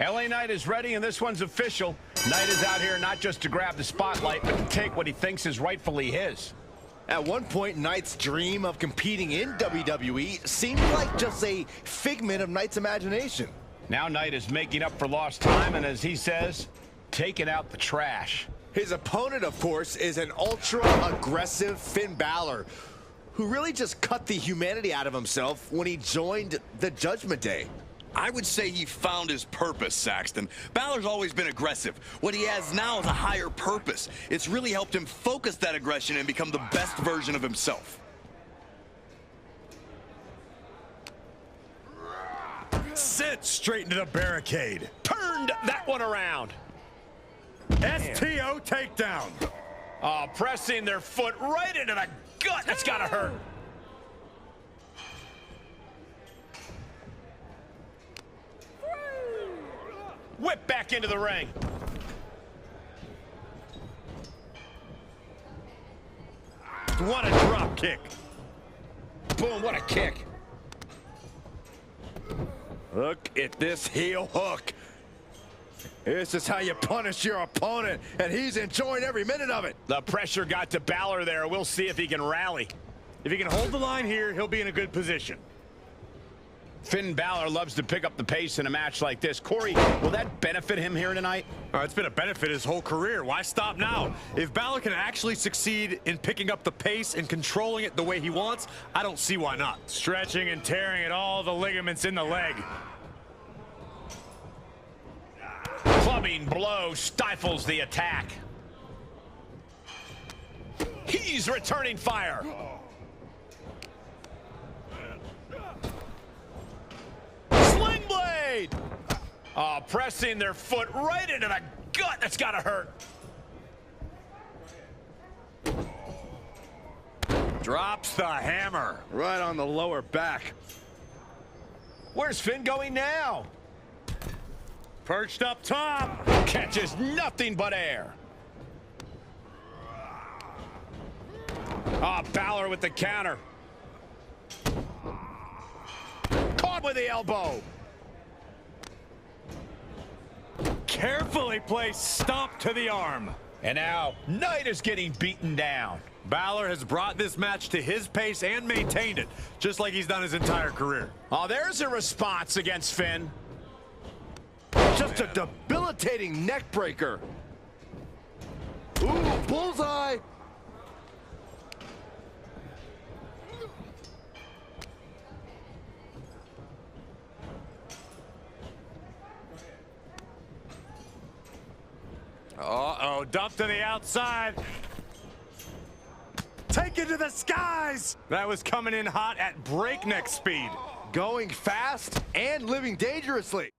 LA Knight is ready, and this one's official. Knight is out here not just to grab the spotlight, but to take what he thinks is rightfully his. At one point, Knight's dream of competing in WWE seemed like just a figment of Knight's imagination. Now Knight is making up for lost time, and as he says, taking out the trash. His opponent, of course, is an ultra-aggressive Finn Balor, who really just cut the humanity out of himself when he joined the Judgment Day. I would say he found his purpose, Saxton. Balor's always been aggressive. What he has now is a higher purpose. It's really helped him focus that aggression and become the best version of himself. Sit straight into the barricade. Turned that one around. STO takedown. Oh, pressing their foot right into the gut. That's gotta hurt. Whip back into the ring. What a drop kick. Boom, what a kick. Look at this heel hook. This is how you punish your opponent, and he's enjoying every minute of it. The pressure got to Balor there. We'll see if he can rally. If he can hold the line here, he'll be in a good position. Finn Balor loves to pick up the pace in a match like this. Corey, will that benefit him here tonight? It's been a benefit his whole career. Why stop now? If Balor can actually succeed in picking up the pace and controlling it the way he wants, I don't see why not. Stretching and tearing at all the ligaments in the leg. Clubbing blow stifles the attack. He's returning fire. Sling blade. Oh, pressing their foot right into the gut. That's gotta hurt. Drops the hammer. Right on the lower back. Where's Finn going now? Perched up top. Catches nothing but air. Balor with the counter. Caught with the elbow. Carefully placed stomp to the arm. And now Knight is getting beaten down. Balor has brought this match to his pace and maintained it, just like he's done his entire career. Oh, there's a response against Finn. Just a debilitating neck breaker. Ooh, bullseye. Uh-oh, dump to the outside. Take it to the skies. That was coming in hot at breakneck speed. Going fast and living dangerously.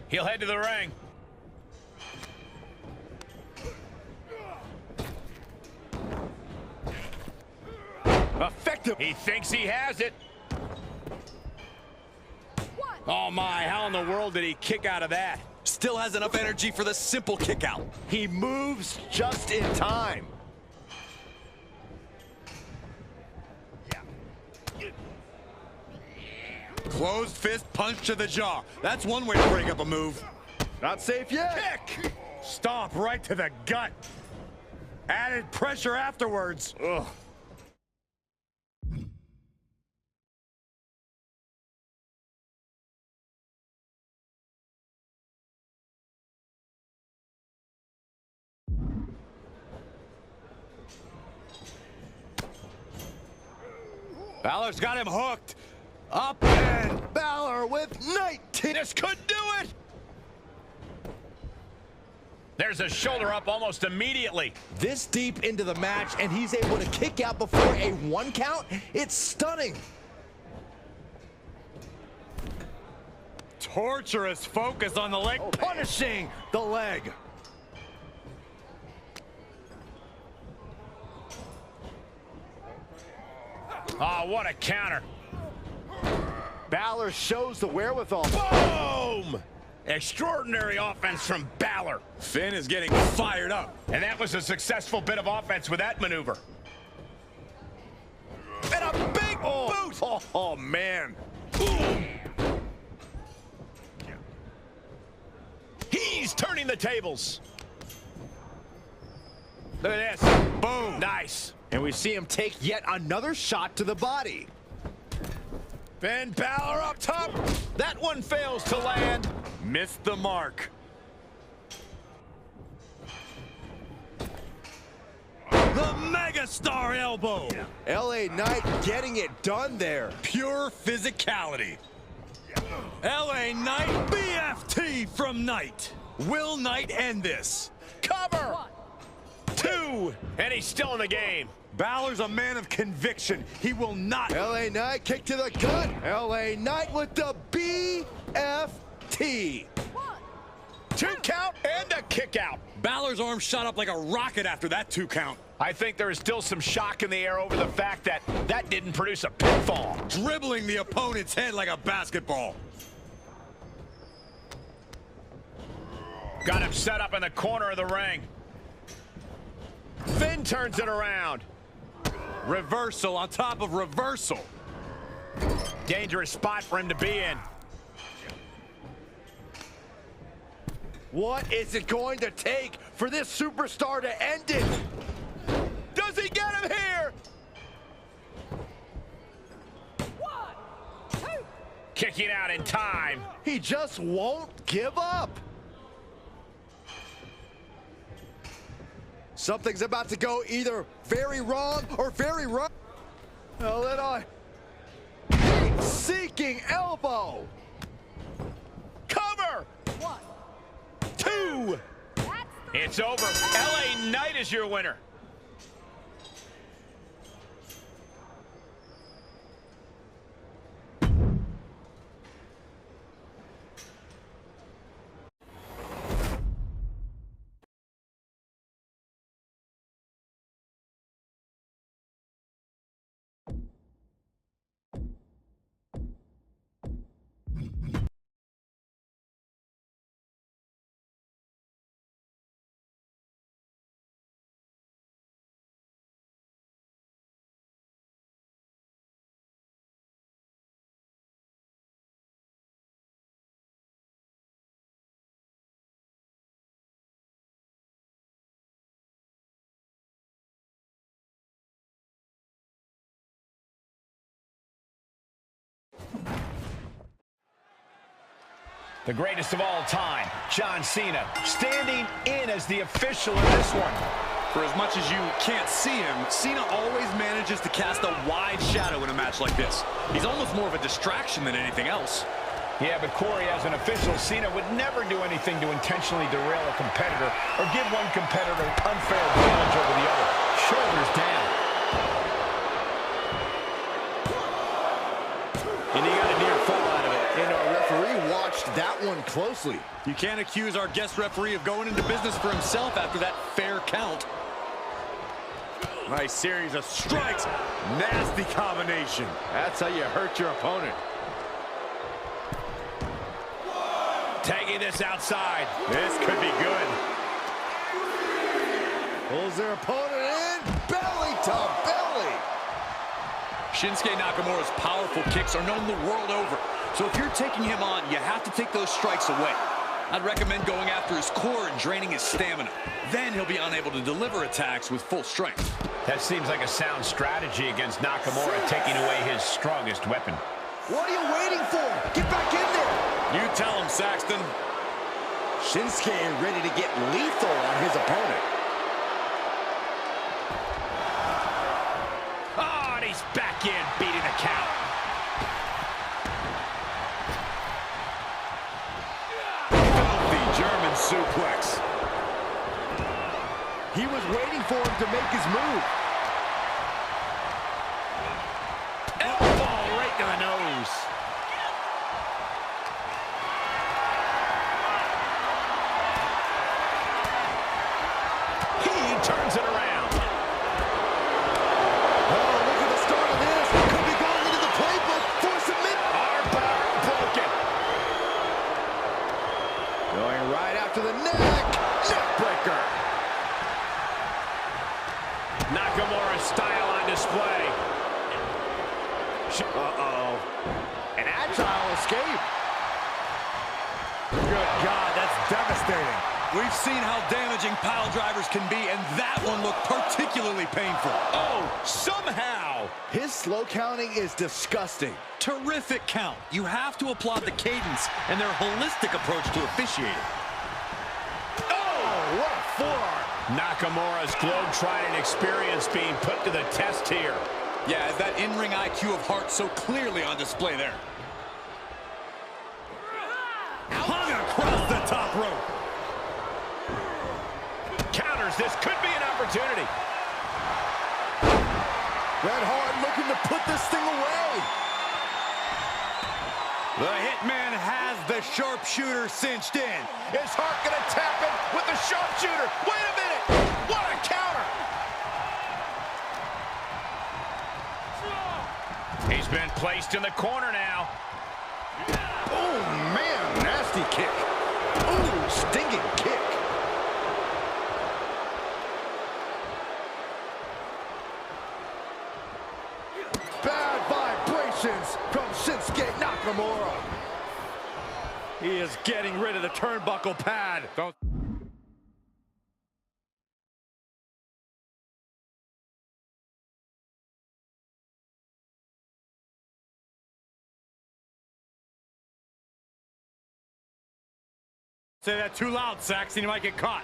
He'll head to the ring. Effective. He thinks he has it. Oh my, how in the world did he kick out of that? Still has enough energy for the simple kick out. He moves just in time. Closed fist punch to the jaw. That's one way to break up a move. Not safe yet. Kick! Stomp right to the gut. Added pressure afterwards. Ugh. Balor's got him hooked. Up and Balor with Knight. This could do it. There's a shoulder up almost immediately. This deep into the match, and he's able to kick out before a 1 count. It's stunning. torturous focus on the leg. Punishing the leg. Oh, what a counter. Balor shows the wherewithal. Boom! Extraordinary offense from Balor. Finn is getting fired up. And that was a successful bit of offense with that maneuver. And a big boot! Oh, man. Boom! He's turning the tables. Look at this. Boom. Nice. And we see him take yet another shot to the body. Finn Balor up top. That one fails to land. Missed the mark. The megastar elbow. LA Knight getting it done there. Pure physicality. LA Knight, BFT from Knight. Will Knight end this? Cover. 2. And he's still in the game. Balor's a man of conviction. He will not. LA Knight kick to the gut. LA Knight with the BFT. 2 count and a kick out. Balor's arm shot up like a rocket after that 2 count. I think there is still some shock in the air over the fact that that didn't produce a pinfall. Dribbling the opponent's head like a basketball. Got him set up in the corner of the ring. Finn turns it around. Reversal on top of reversal. Dangerous spot for him to be in. What is it going to take for this superstar to end it? Does he get him here? 1, 2. Kicking out in time. He just won't give up. Something's about to go either very wrong or very right. Oh, then seeking elbow. Cover. 1. 2. That's 3. It's over. LA Knight is your winner. The greatest of all time, John Cena, standing in as the official in this one. For as much as you can't see him, Cena always manages to cast a wide shadow in a match like this. He's almost more of a distraction than anything else. Yeah, but Corey, as an official, Cena would never do anything to intentionally derail a competitor or give one competitor an unfair advantage over the other. Shoulders down. And he got a near fall out of it. And our referee watched that one closely. You can't accuse our guest referee of going into business for himself after that fair count. Nice series of strikes. Nasty combination. That's how you hurt your opponent. Tagging this outside. This could be good. Pulls their opponent in. Belly to belly. Shinsuke Nakamura's powerful kicks are known the world over. So if you're taking him on, you have to take those strikes away. I'd recommend going after his core and draining his stamina. Then he'll be unable to deliver attacks with full strength. That seems like a sound strategy against Nakamura, taking away his strongest weapon. What are you waiting for? Get back in there. You tell him, Saxton. Shinsuke ready to get lethal on his opponent. Oh, and he's back in, beating the count. Filthy German suplex. He was waiting for him to make his move. Elbow right to the nose. He turns it around. Oh, look at the start of this. Could be going into the playbook for submit. Armbar broken. Uh-oh. An agile escape. Good God, that's devastating. We've seen how damaging pile drivers can be, and that one looked particularly painful. Oh, somehow. His slow counting is disgusting. Terrific count. You have to applaud the cadence and their holistic approach to officiating. Oh, what a forearm. Nakamura's globe-trotting experience being put to the test here. Yeah, as that in-ring IQ of Hart so clearly on display there. Hung across the top rope. Counters. This could be an opportunity. Bret Hart looking to put this thing away. The Hitman has the sharpshooter cinched in. Is Hart going to tap him with the sharpshooter? Wait a minute. What a counter. He's been placed in the corner now. Oh, man, nasty kick. Ooh, stinging kick. Bad vibrations from Shinsuke Nakamura. He is getting rid of the turnbuckle pad. Don't. Say that too loud, Saxon. You might get caught.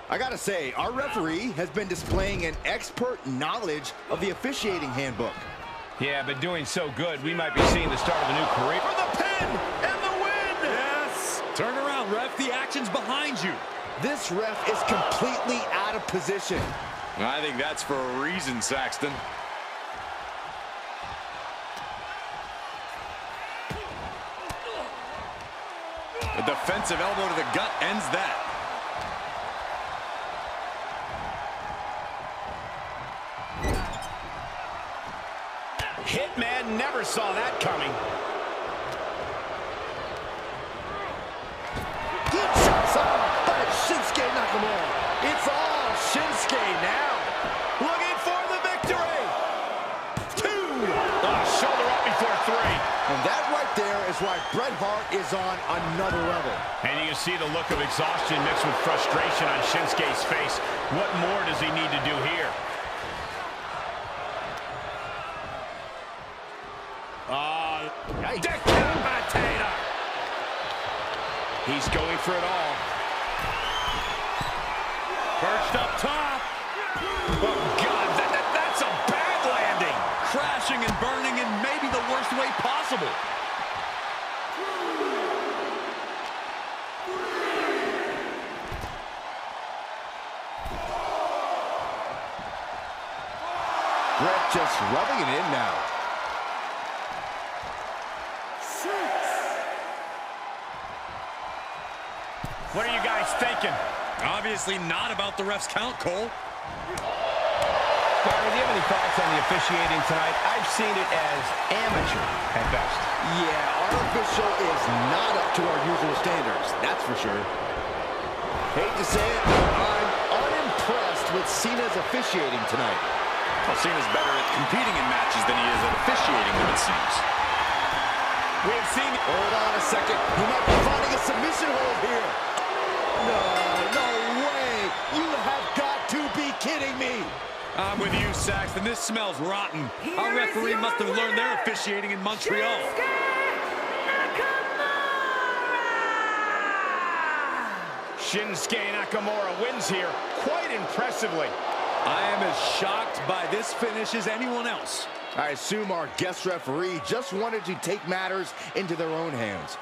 I gotta say, our referee has been displaying an expert knowledge of the officiating handbook. Yeah, but doing so good, we might be seeing the start of a new career. For the pin and the win! Yes! Turn around, ref. The action's behind you. This ref is completely out of position. I think that's for a reason, Saxton. A defensive elbow to the gut ends that. Hitman never saw that coming. Good shots on by Shinsuke Nakamura. It's all Shinsuke now. Looking for the victory. 2. Oh, shoulder up before 3. And that right there is why Bret Hart is on another level. And you can see the look of exhaustion mixed with frustration on Shinsuke's face. What more does he need to do here? Decapitator! He's going for it all. Perched up top. Oh, God, that's a bad landing. Crashing and burning in maybe the worst way possible. Bret just rubbing it in now. What are you guys thinking? Obviously not about the ref's count, Cole. Byron, do you have any thoughts on the officiating tonight? I've seen it as amateur at best. Yeah, our official is not up to our usual standards, that's for sure. Hate to say it, but I'm unimpressed with Cena's officiating tonight. Well, Cena's better at competing in matches than he is at officiating them, it seems. We have seen... Hold on a second. He might be finding a submission hold here. No way. You have got to be kidding me. I'm with you, Saxton. This smells rotten. Our referee must have learned their officiating in Montreal. Shinsuke Nakamura wins here quite impressively. I am as shocked by this finish as anyone else. I assume our guest referee just wanted to take matters into their own hands.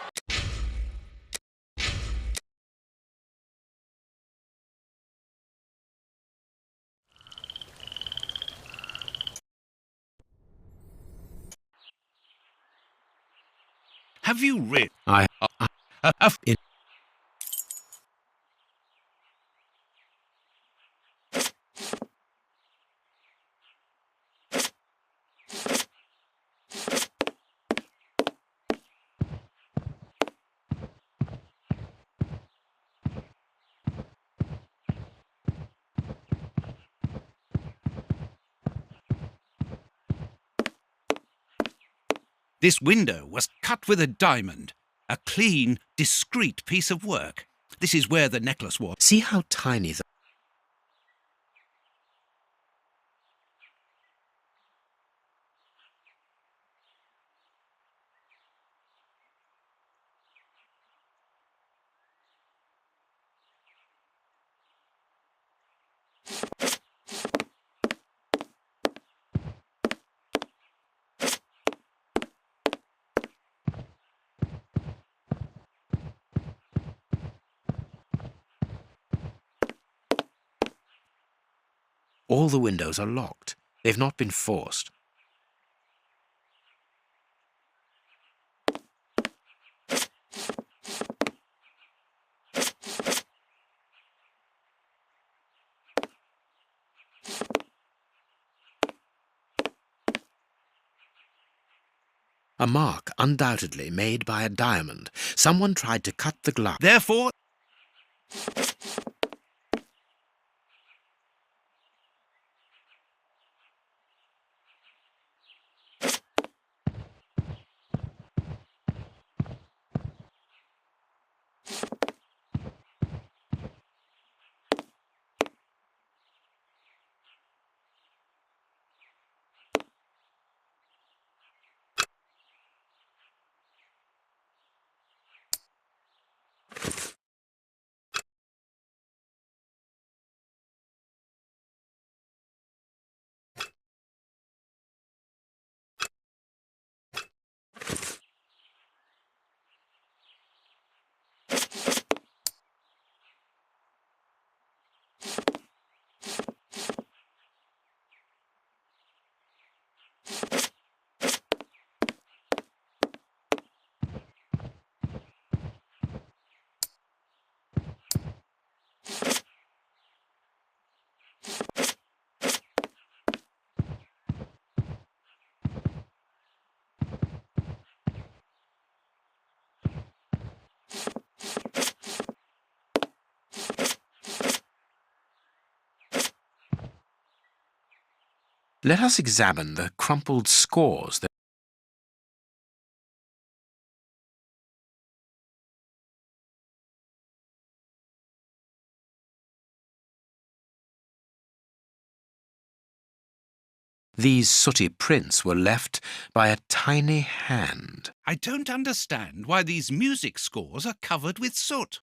Have you read? I have. This window was cut with a diamond. A clean, discreet piece of work. This is where the necklace was. See how tiny the... All the windows are locked. They've not been forced. A mark, undoubtedly made by a diamond. Someone tried to cut the glass. Therefore, Let us examine the crumpled scores that... These sooty prints were left by a tiny hand. I don't understand why these music scores are covered with soot.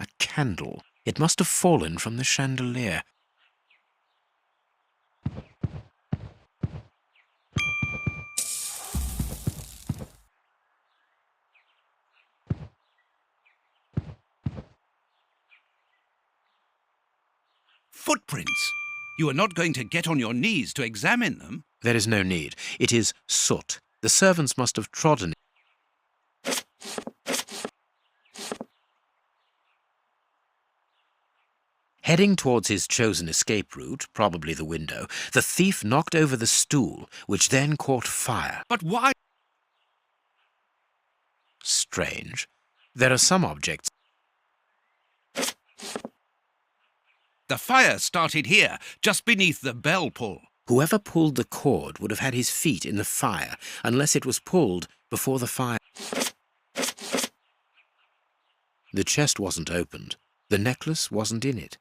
A candle. It must have fallen from the chandelier. Footprints. You are not going to get on your knees to examine them. There is no need. It is soot. The servants must have trodden it. Heading towards his chosen escape route, probably the window, the thief knocked over the stool, which then caught fire. But why? Strange. There are some objects... The fire started here, just beneath the bell pull. Whoever pulled the cord would have had his feet in the fire, unless it was pulled before the fire... The chest wasn't opened. The necklace wasn't in it.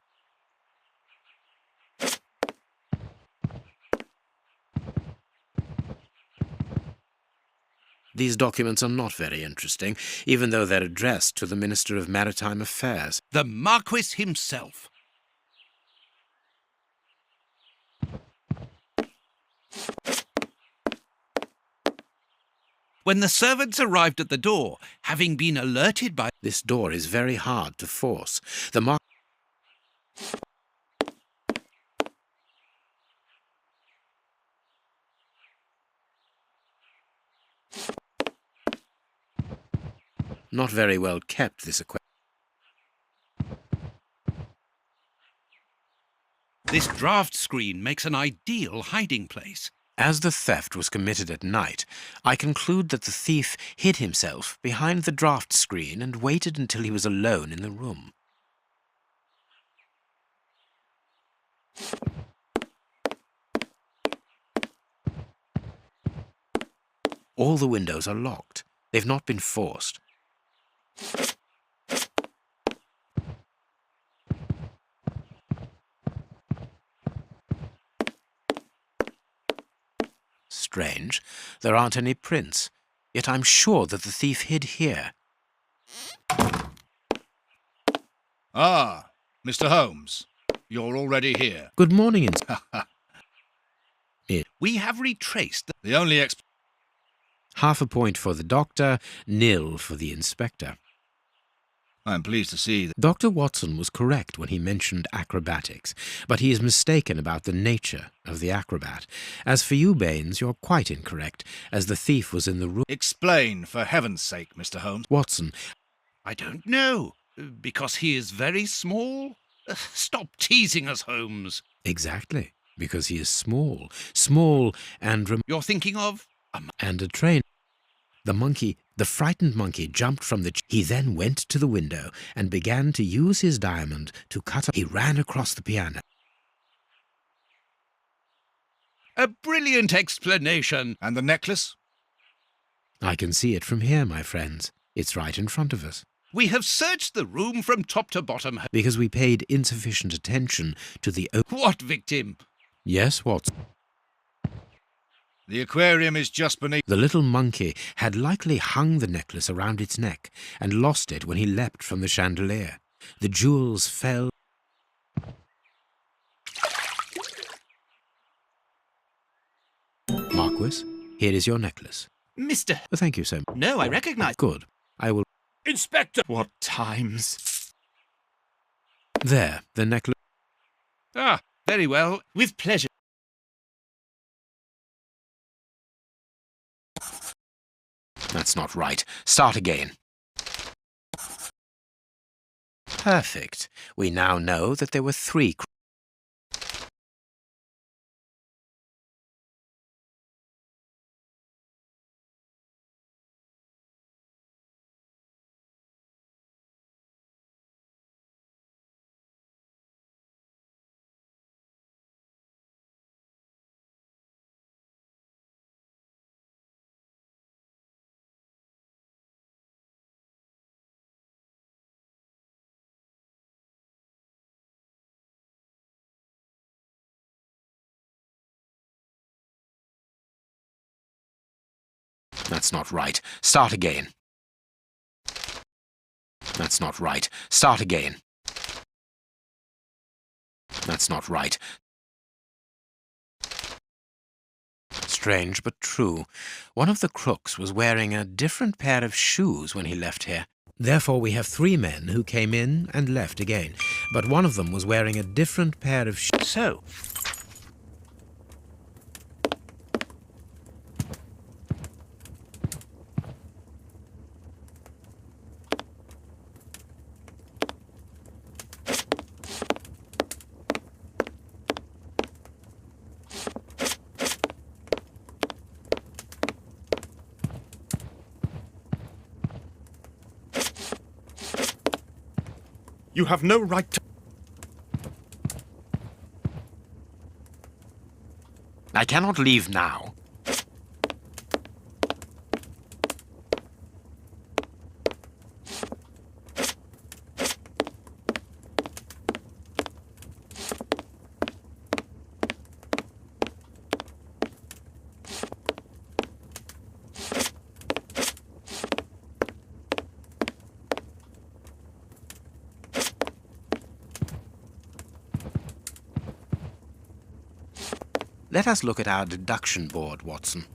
These documents are not very interesting, even though they're addressed to the Minister of Maritime Affairs. The Marquis himself. When the servants arrived at the door, having been alerted by... This door is very hard to force. The Not very well kept, this equipment. This draft screen makes an ideal hiding place. As the theft was committed at night, I conclude that the thief hid himself behind the draft screen and waited until he was alone in the room. All the windows are locked. They've not been forced. Strange, there aren't any prints, yet I'm sure that the thief hid here. Ah, Mr. Holmes, you're already here. Good morning, We have retraced The only Half a point for the doctor, nil for the inspector. I'm pleased to see that. Dr. Watson was correct when he mentioned acrobatics, but he is mistaken about the nature of the acrobat. As for you, Baines, you're quite incorrect, as the thief was in the room. Explain, for heaven's sake, Mr. Holmes. Watson, I don't know. Because he is very small? Stop teasing us, Holmes. exactly, because he is small and You're thinking of and a train. The frightened monkey jumped from the He then went to the window and began to use his diamond to cut He ran across the piano. a brilliant explanation. And the necklace? I can see it from here, my friends. It's right in front of us. We have searched the room from top to bottom. Because we paid insufficient attention to the... What victim? Yes, Watson? The aquarium is just beneath. The little monkey had likely hung the necklace around its neck and lost it when he leapt from the chandelier. The jewels fell. Marquis, here is your necklace. Mr. Thank you so much. No, I recognize. Good. I will... Inspector! What times? There, the necklace... Ah, very well. With pleasure. That's not right. Start again. Perfect. We now know that there were 3... That's not right. Start again. That's not right. Start again. That's not right. Strange but true. One of the crooks was wearing a different pair of shoes when he left here. Therefore, we have 3 men who came in and left again. But one of them was wearing a different pair of shoes. So, You have no right to... I cannot leave now. Let us look at our deduction board, Watson.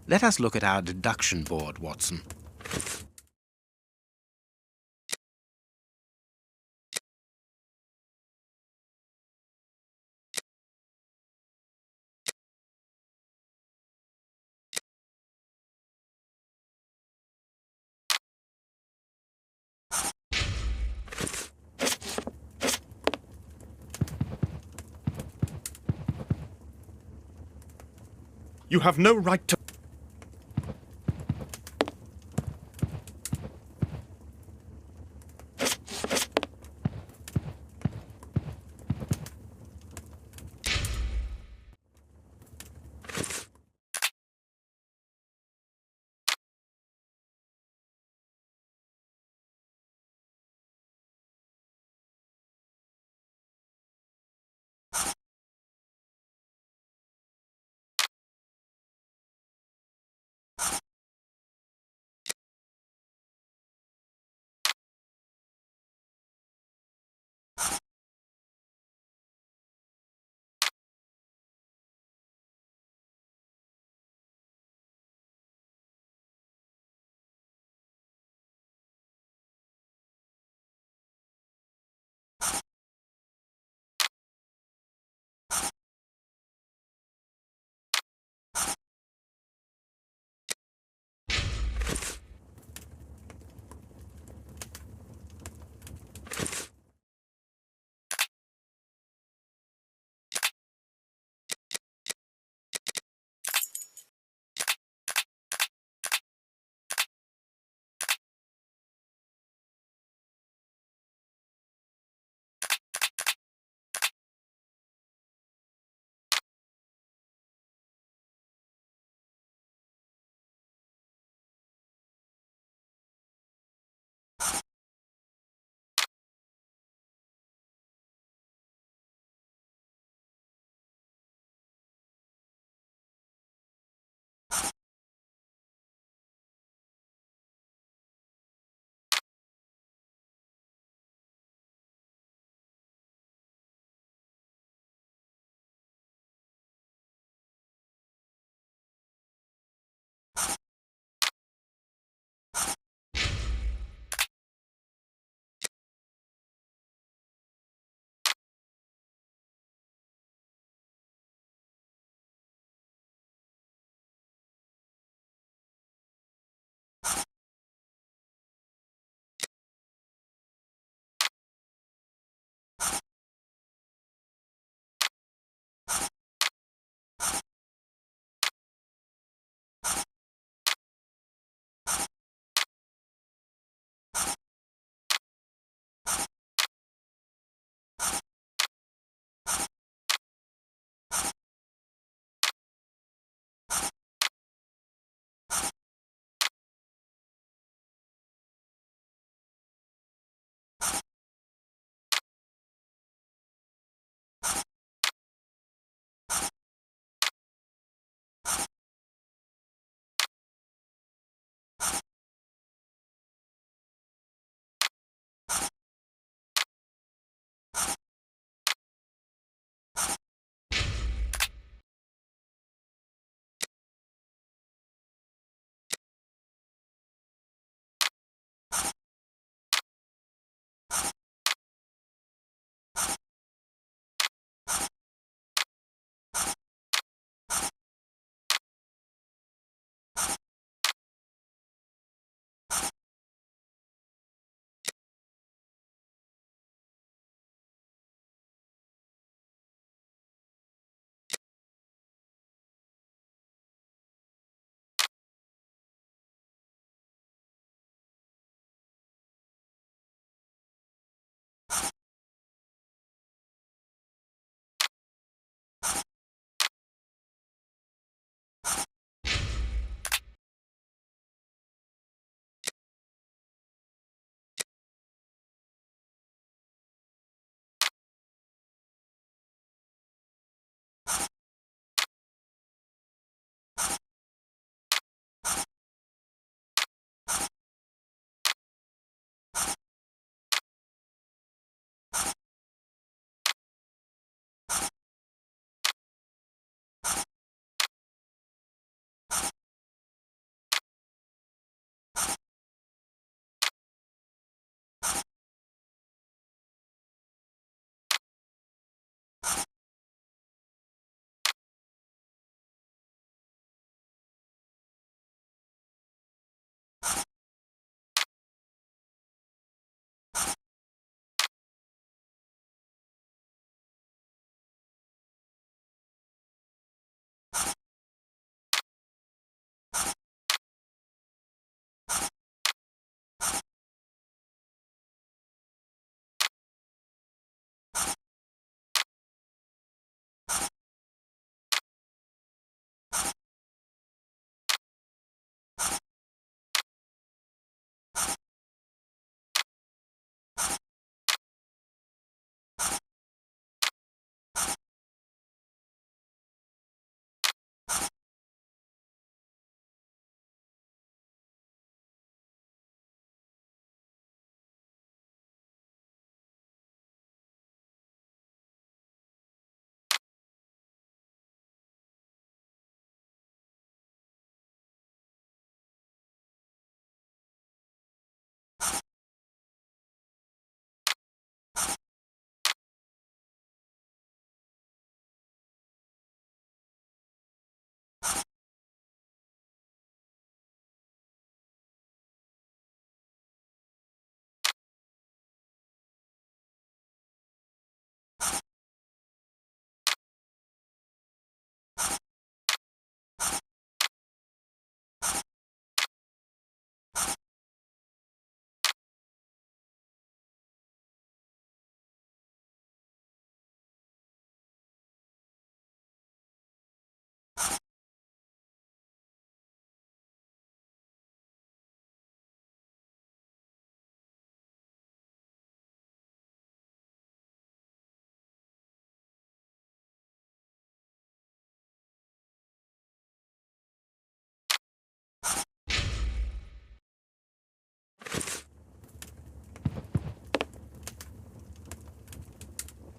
Let us look at our deduction board, Watson. You have no right to...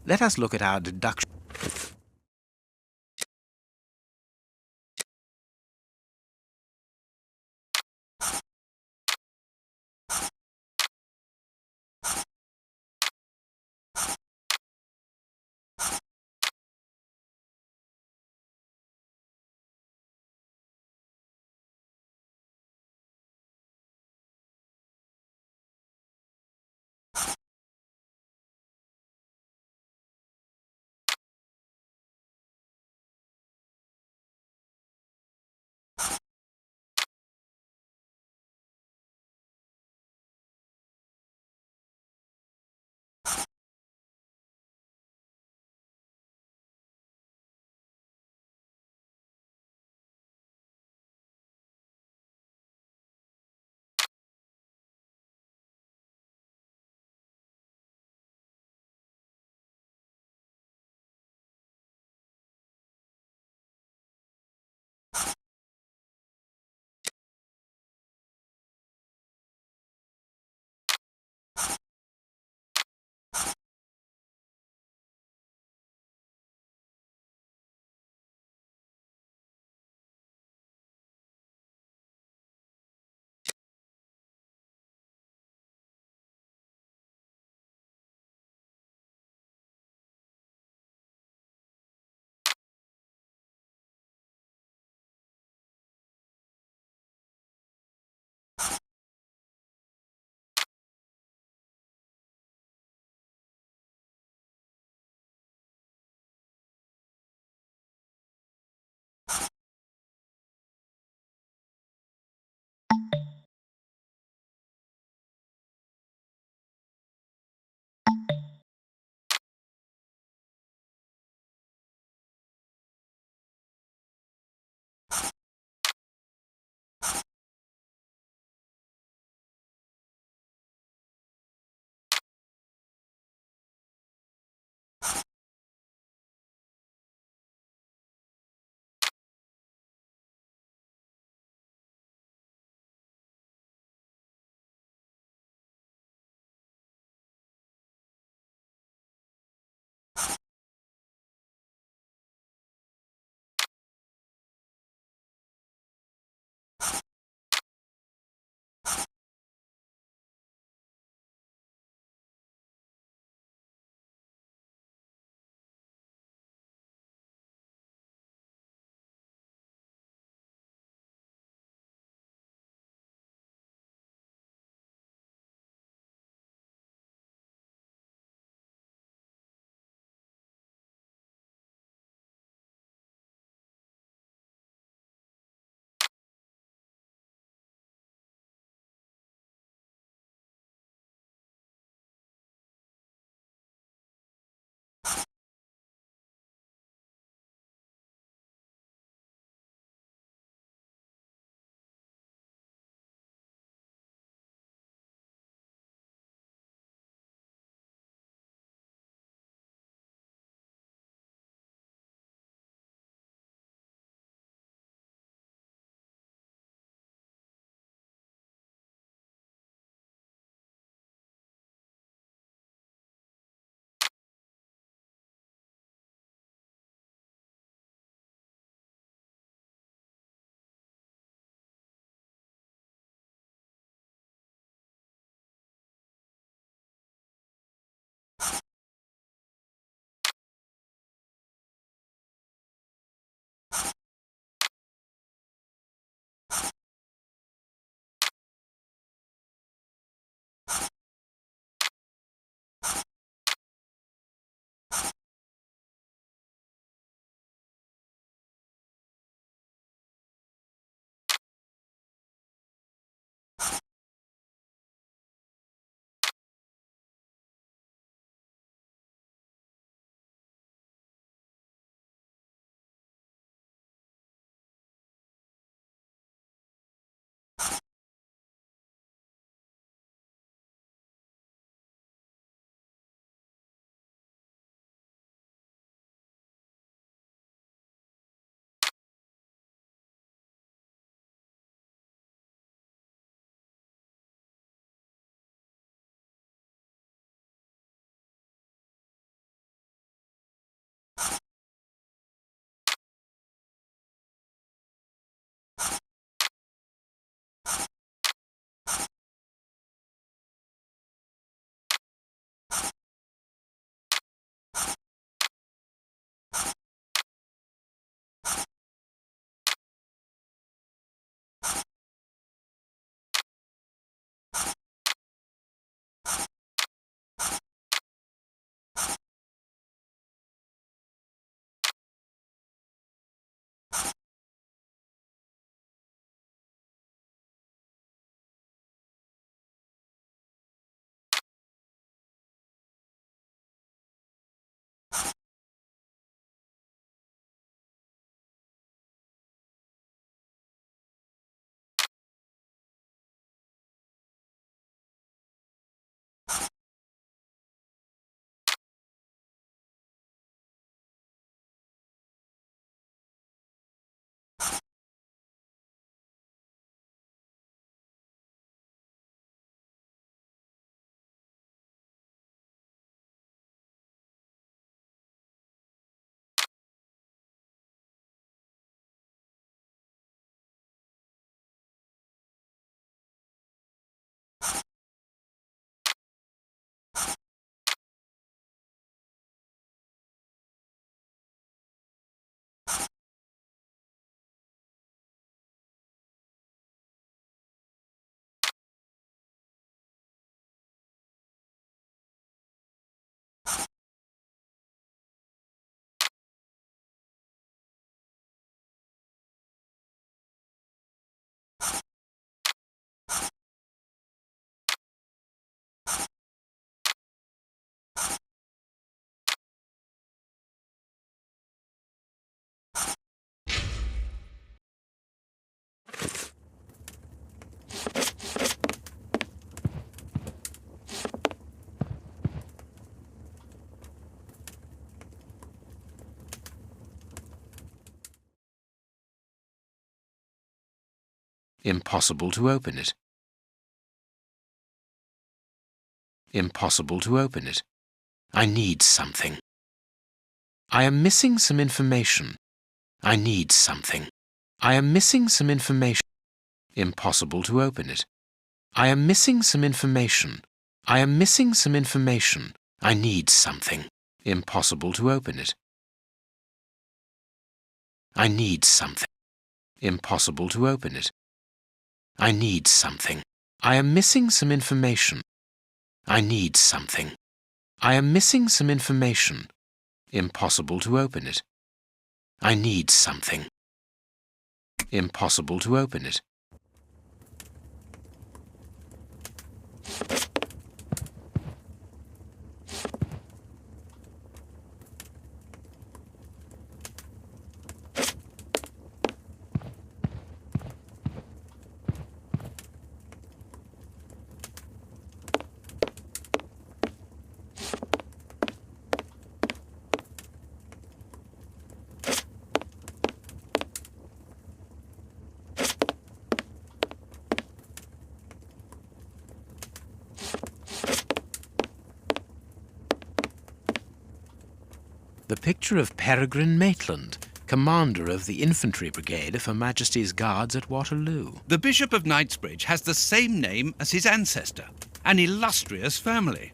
Let us look at our deduction. Impossible to open it. Impossible to open it. I need something. I am missing some information. I need something. I am missing some information. Impossible to open it. I am missing some information. I am missing some information. I need something. Impossible to open it. I need something. Impossible to open it. I need something. I am missing some information. I need something. I am missing some information. Impossible to open it. I need something. Impossible to open it. The picture of Peregrine Maitland, commander of the infantry brigade of Her Majesty's Guards at Waterloo. The Bishop of Knightsbridge has the same name as his ancestor, an illustrious family.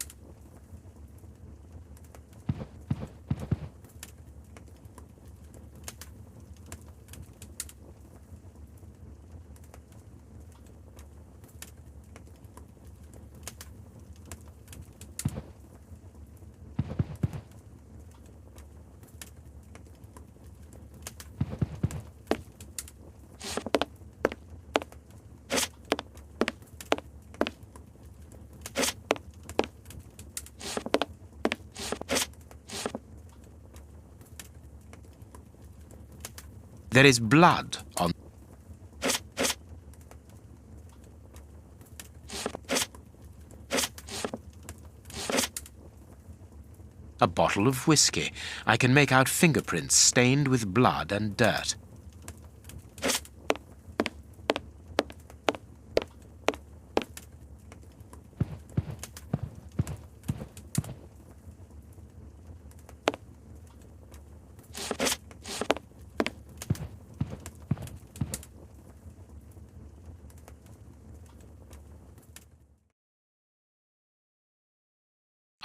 There is blood on a bottle of whiskey. I can make out fingerprints stained with blood and dirt.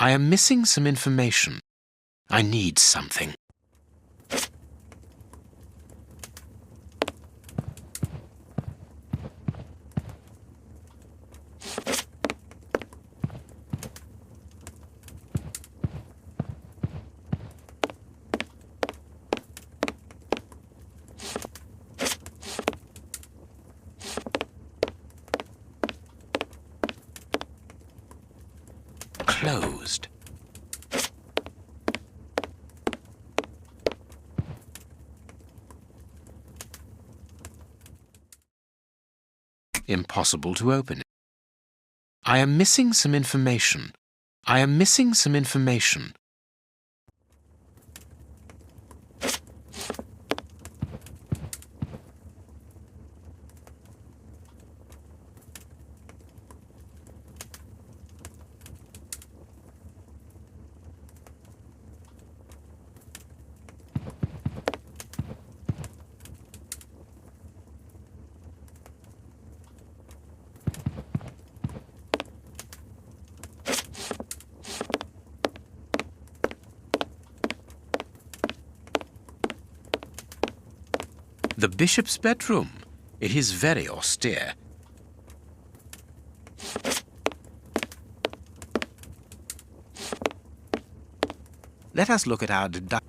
I am missing some information. I need something. Closed. Impossible to open it. I am missing some information. I am missing some information. The bishop's bedroom. It is very austere. Let us look at our deduction.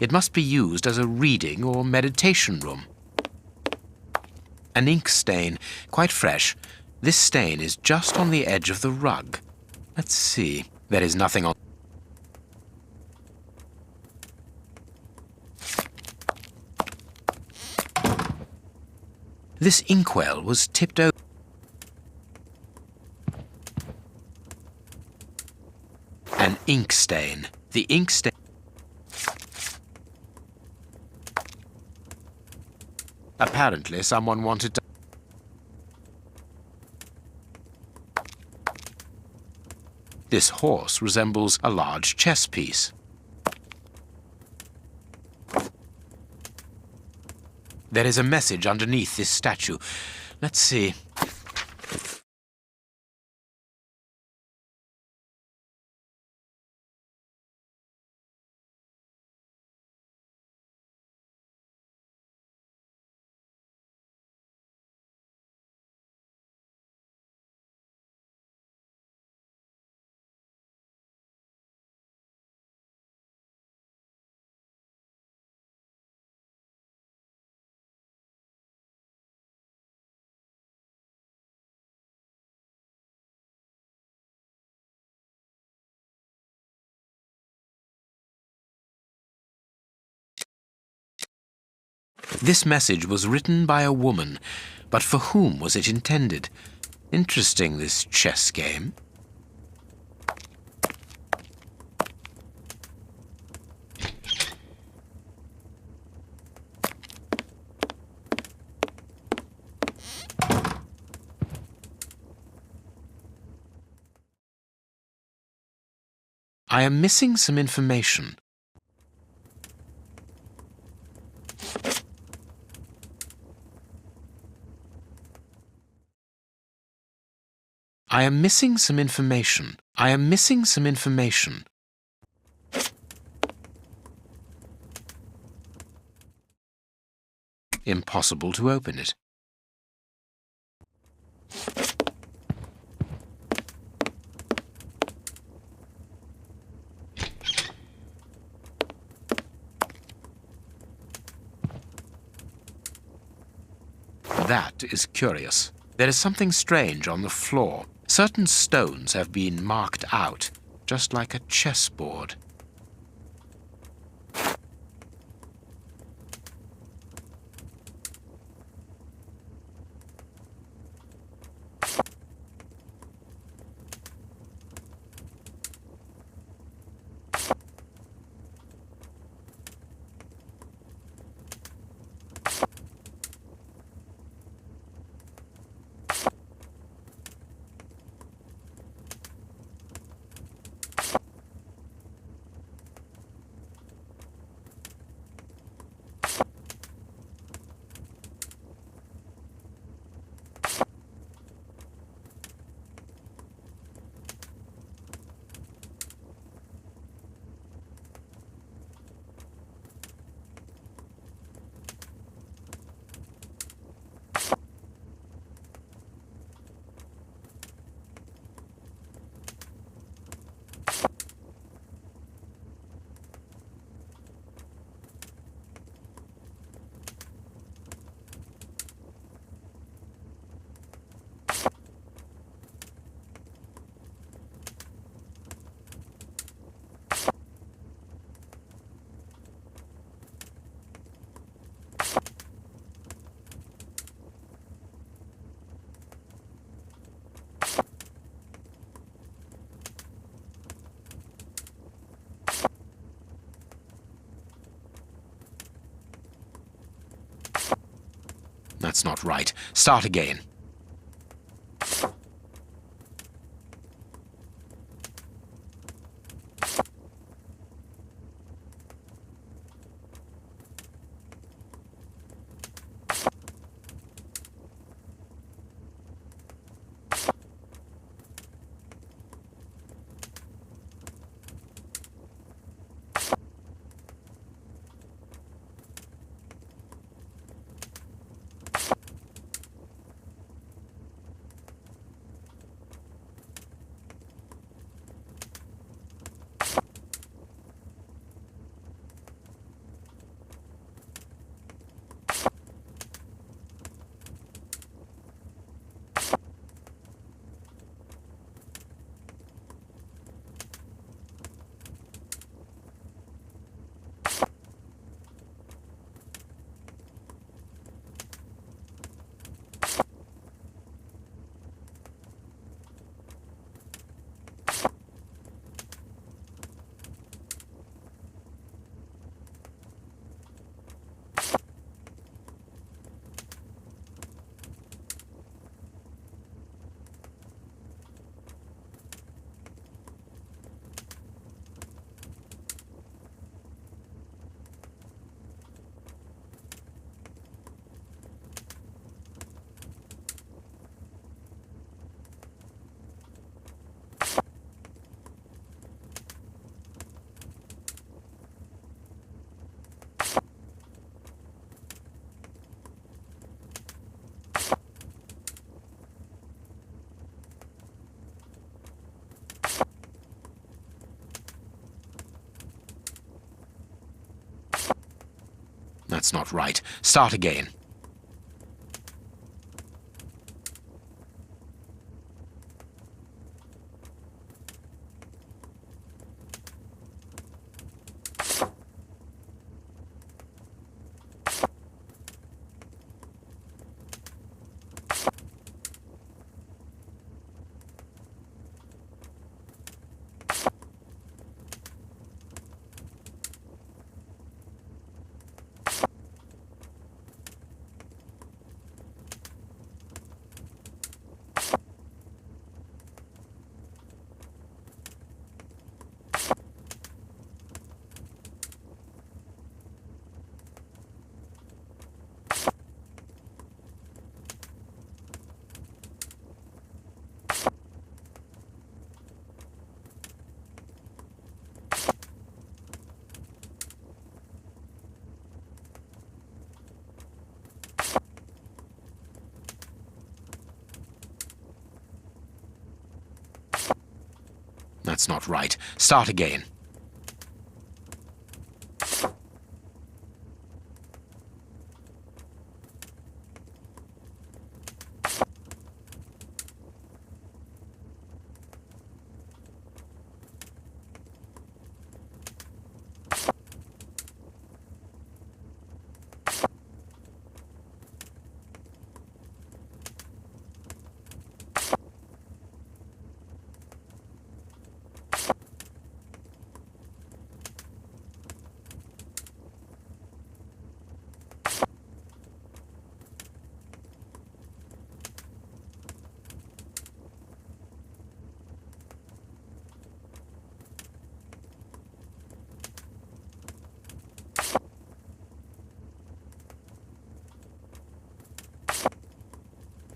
It must be used as a reading or meditation room. An ink stain, quite fresh. This stain is just on the edge of the rug. Let's see. There is nothing on... This inkwell was tipped over. An ink stain. The ink stain... Apparently, someone wanted to... This horse resembles a large chess piece. There is a message underneath this statue. Let's see. This message was written by a woman, but for whom was it intended? Interesting, this chess game. I am missing some information. I am missing some information. I am missing some information. Impossible to open it. That is curious. There is something strange on the floor. Certain stones have been marked out, just like a chessboard. That's not right. Start again. That's not right. Start again. That's not right. Start again.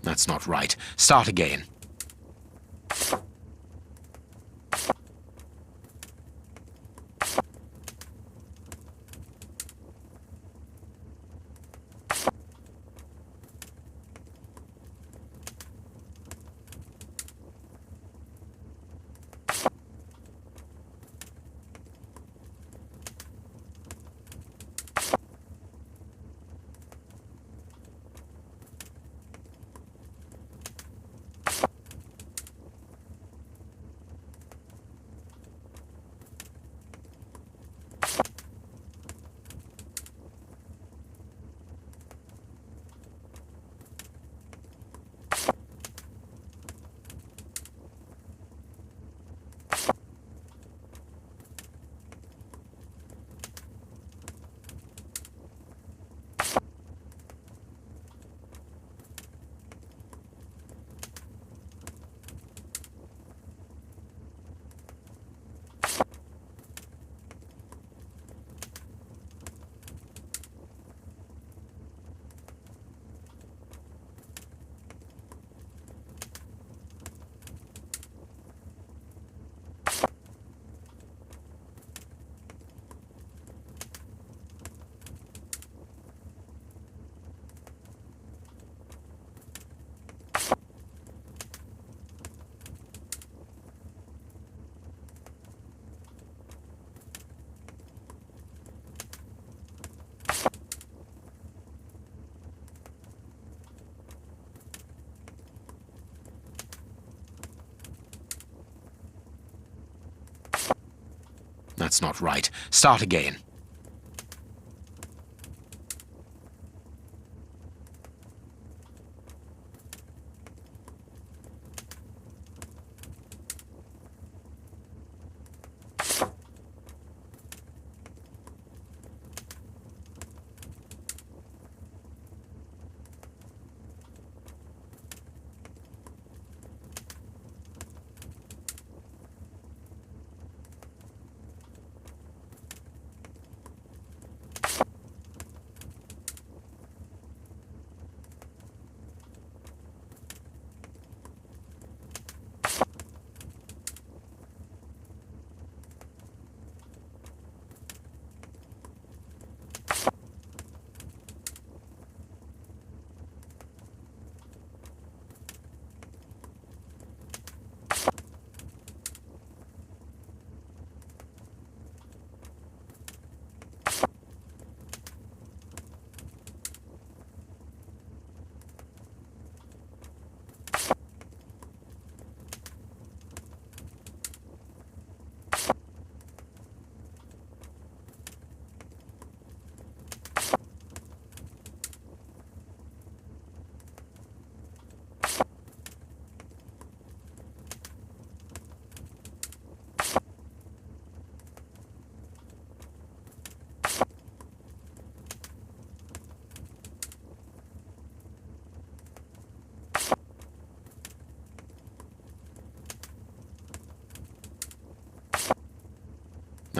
That's not right. Start again. That's not right. Start again.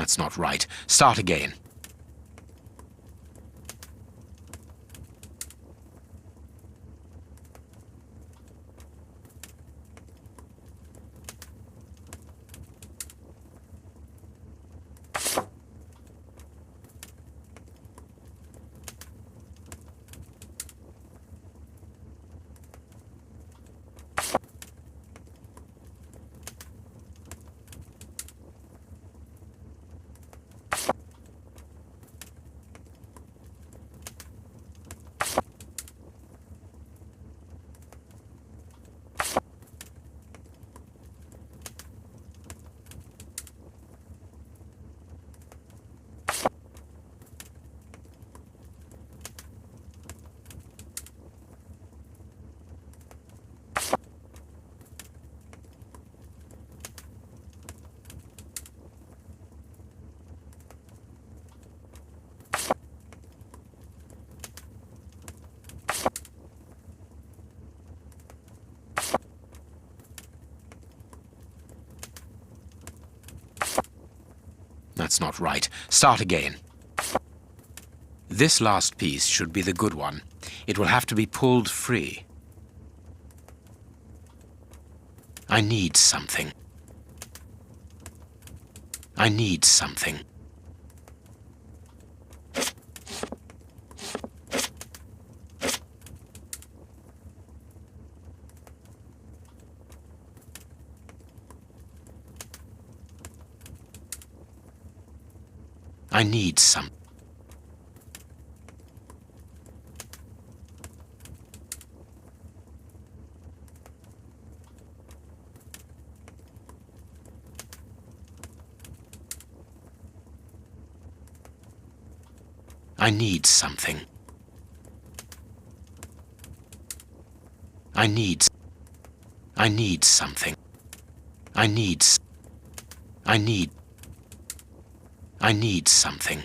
That's not right. Start again. That's not right. Start again. This last piece should be the good one. It will have to be pulled free. I need something. I need something. I need some. I need something. I need something. I need something.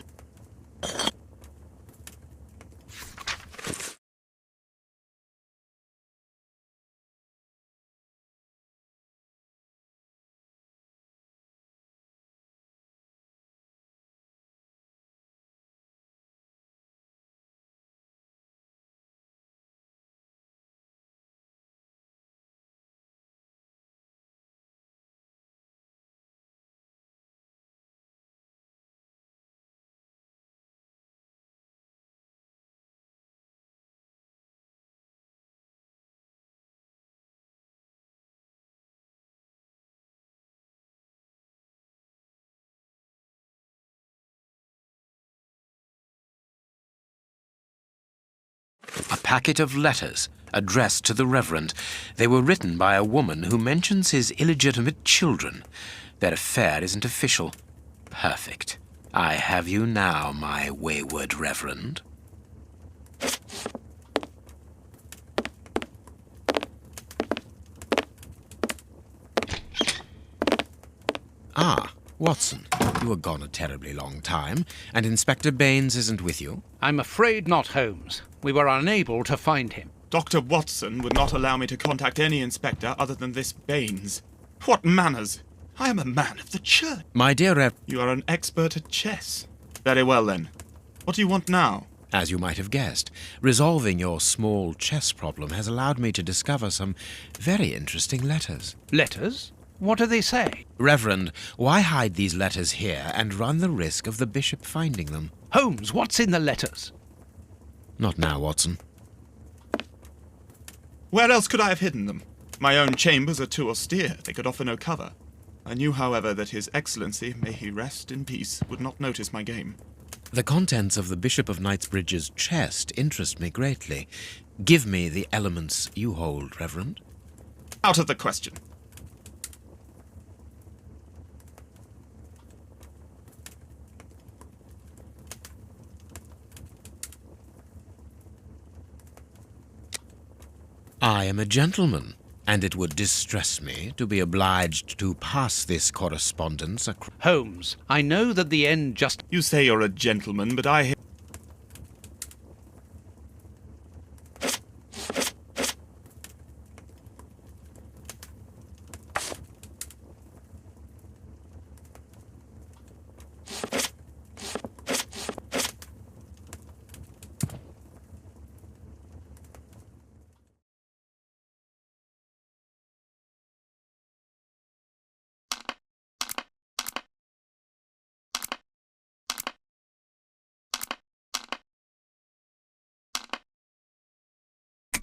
A packet of letters addressed to the Reverend. They were written by a woman who mentions his illegitimate children. Their affair isn't official. Perfect. I have you now, my wayward Reverend. Ah, Watson, you were gone a terribly long time, and Inspector Baines isn't with you. I'm afraid not, Holmes. We were unable to find him. Dr. Watson would not allow me to contact any inspector other than this Baines. What manners! I am a man of the church. My dear You are an expert at chess. Very well, then. What do you want now? As you might have guessed, resolving your small chess problem has allowed me to discover some very interesting letters. Letters? What do they say? Reverend, why hide these letters here and run the risk of the bishop finding them? Holmes, what's in the letters? Not now, Watson. Where else could I have hidden them? My own chambers are too austere. They could offer no cover. I knew, however, that His Excellency, may he rest in peace, would not notice my game. The contents of the Bishop of Knightsbridge's chest interest me greatly. Give me the elements you hold, Reverend. Out of the question. I am a gentleman, and it would distress me to be obliged to pass this correspondence across. Holmes, I know that the end just... You say you're a gentleman, but I...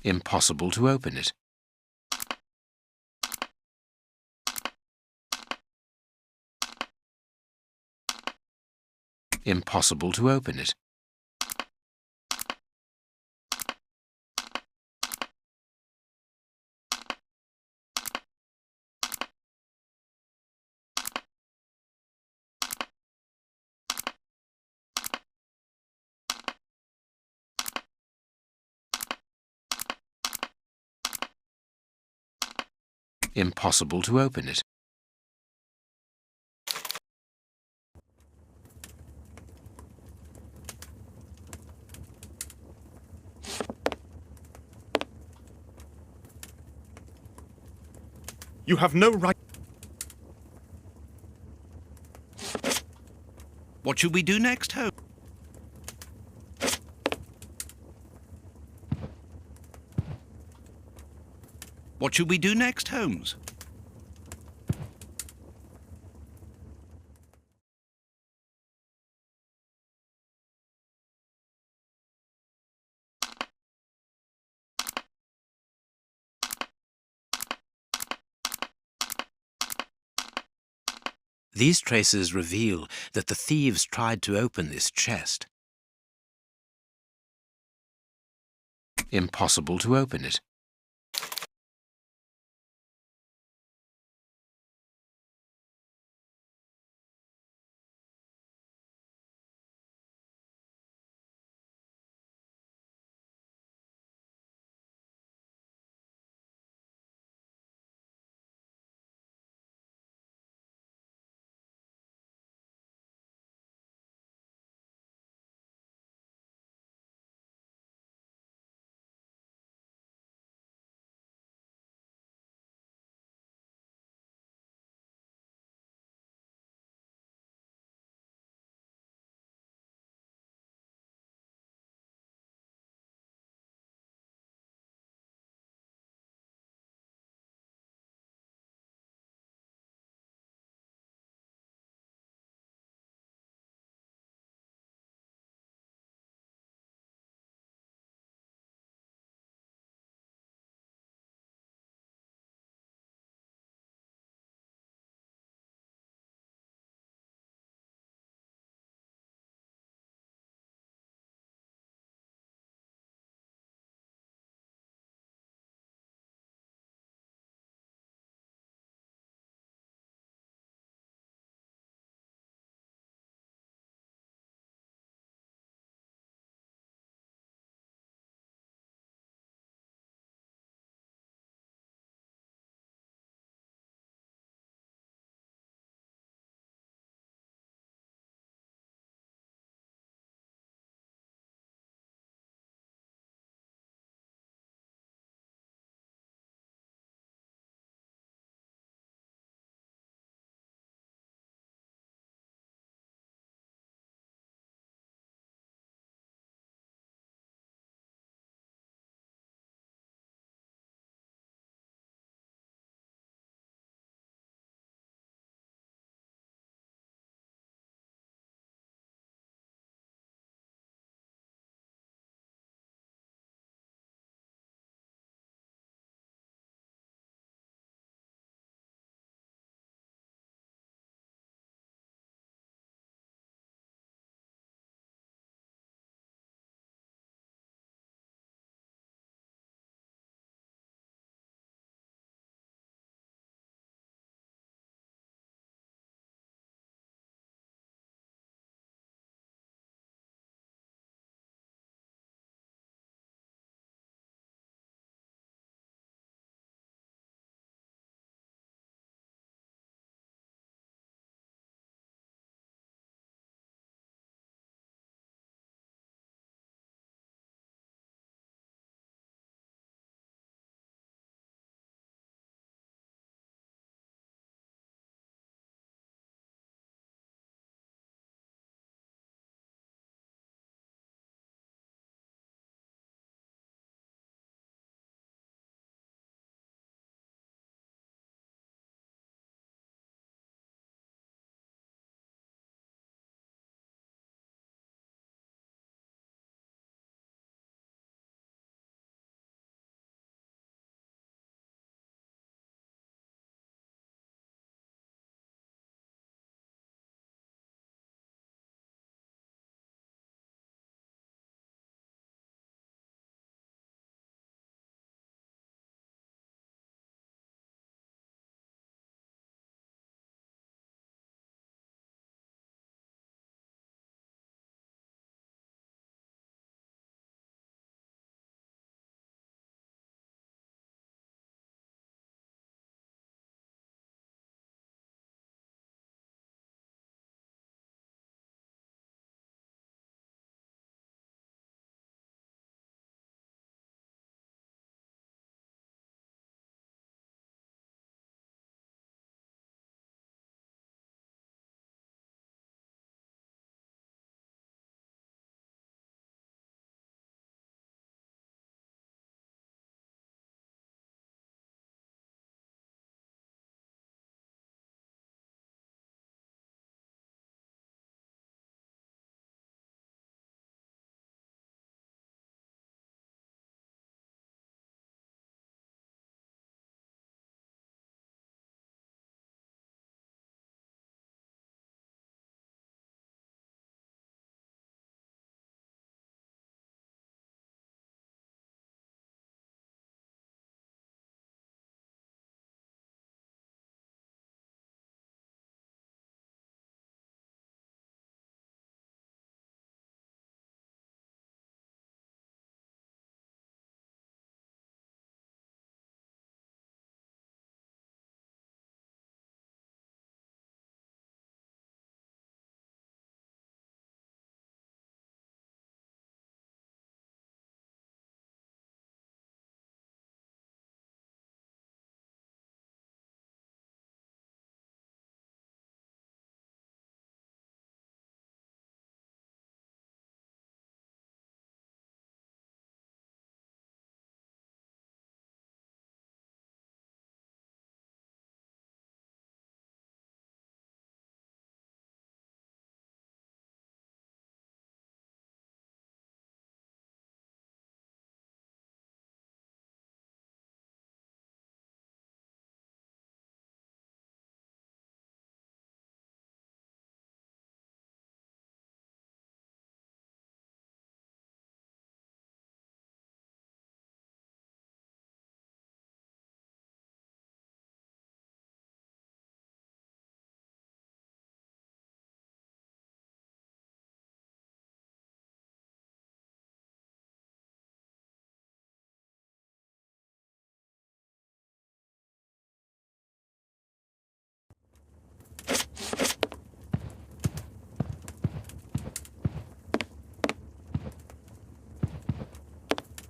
Impossible to open it. Impossible to open it. Impossible to open it. You have no right. What should we do next, Holmes? What should we do next, Holmes? These traces reveal that the thieves tried to open this chest. Impossible to open it.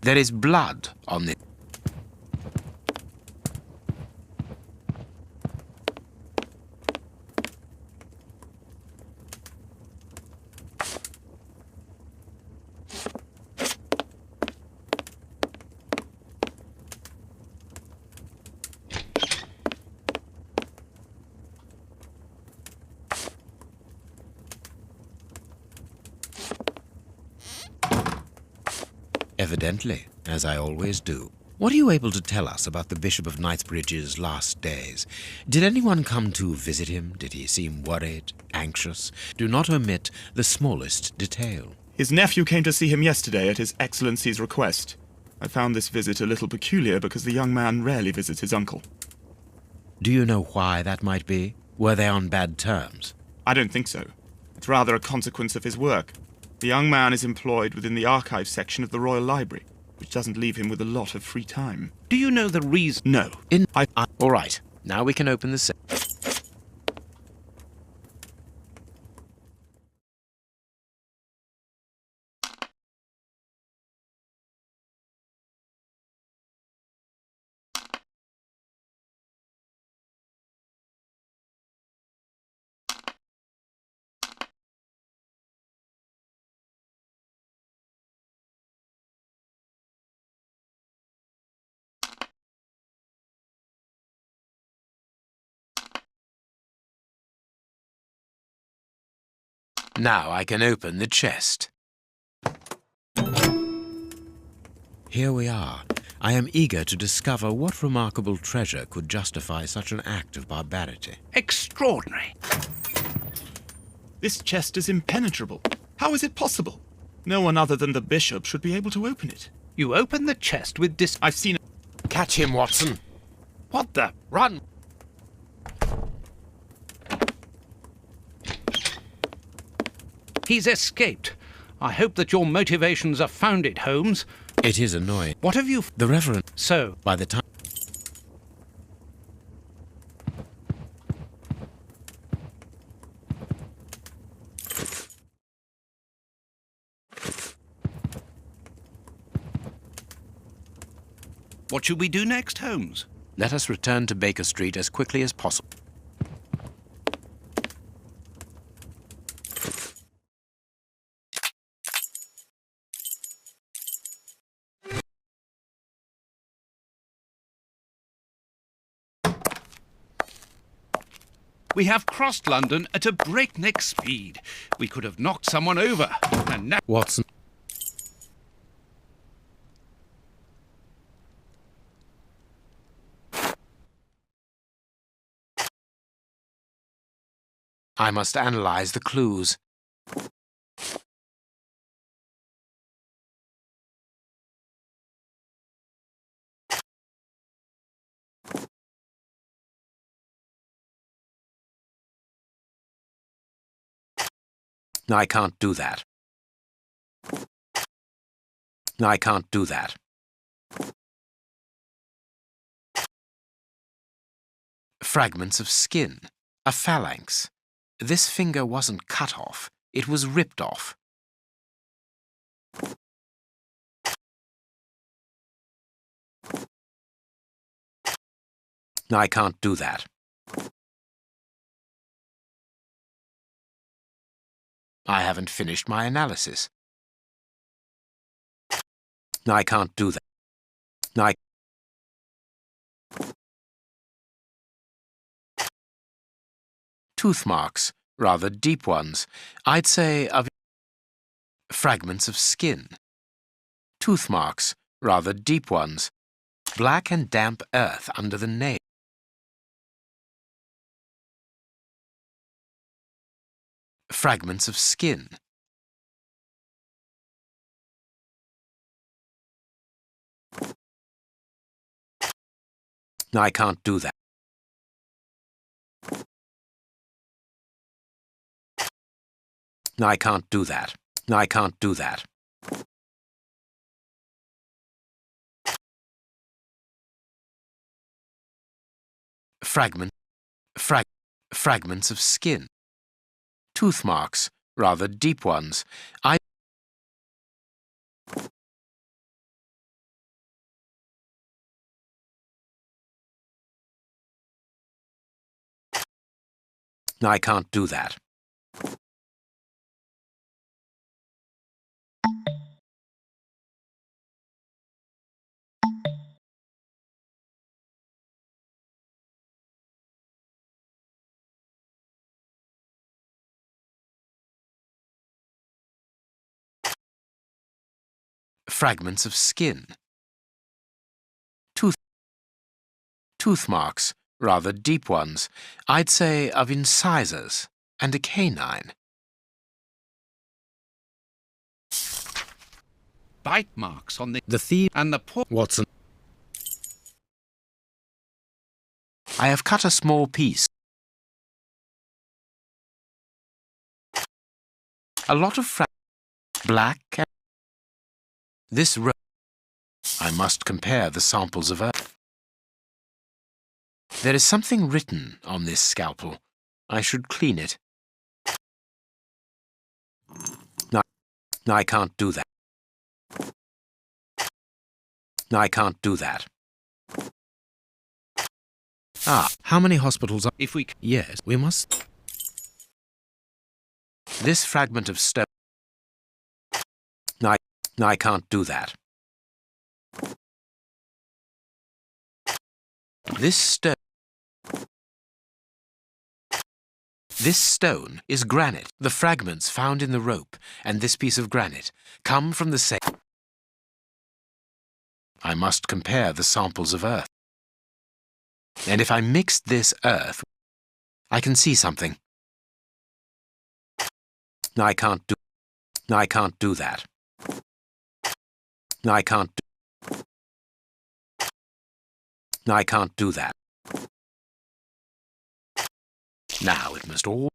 There is blood on this. Evidently, as I always do. What are you able to tell us about the Bishop of Knightsbridge's last days? Did anyone come to visit him? Did he seem worried, anxious? Do not omit the smallest detail. His nephew came to see him yesterday at His Excellency's request. I found this visit a little peculiar because the young man rarely visits his uncle. Do you know why that might be? Were they on bad terms? I don't think so. It's rather a consequence of his work. The young man is employed within the archives section of the Royal Library, which doesn't leave him with a lot of free time. Do you know the reason? No. All right, now we can open the safe. Now I can open the chest. Here we are. I am eager to discover what remarkable treasure could justify such an act of barbarity. Extraordinary. This chest is impenetrable. How is it possible? No one other than the bishop should be able to open it. You open the chest with I've seen it. Catch him, Watson. What the? Run! He's escaped. I hope that your motivations are founded, Holmes. It is annoying. What have you... The Reverend... So, By the time... what should we do next, Holmes? Let us return to Baker Street as quickly as possible. We have crossed London at a breakneck speed. We could have knocked someone over. And now... Watson... I must analyze the clues. I can't do that. I can't do that. Fragments of skin. A phalanx. This finger wasn't cut off. It was ripped off. I can't do that. I haven't finished my analysis. I can't do that. Tooth marks, rather deep ones. I'd say of fragments of skin. Tooth marks, rather deep ones. Black and damp earth under the nail. Fragments of skin. I can't do that. I can't do that. I can't do that. Fragments of skin. Tooth marks, rather deep ones. I can't do that. Fragments of skin. Tooth marks, rather deep ones. I'd say of incisors and a canine. Bite marks on the thief and the poor. Watson. I have cut a small piece. A lot of black and this row. I must compare the samples of earth. There is something written on this scalpel. I should clean it. No, I can't do that. No, I can't do that. Ah, how many hospitals are... If we... Yes, we must... This fragment of stone... No, I can't do that. This stone is granite. The fragments found in the rope and this piece of granite come from the same... I must compare the samples of earth. And if I mix this earth, I can see something. No, I can't do... No, I can't do that. No, I can't do... No, I can't do that. Now it must all...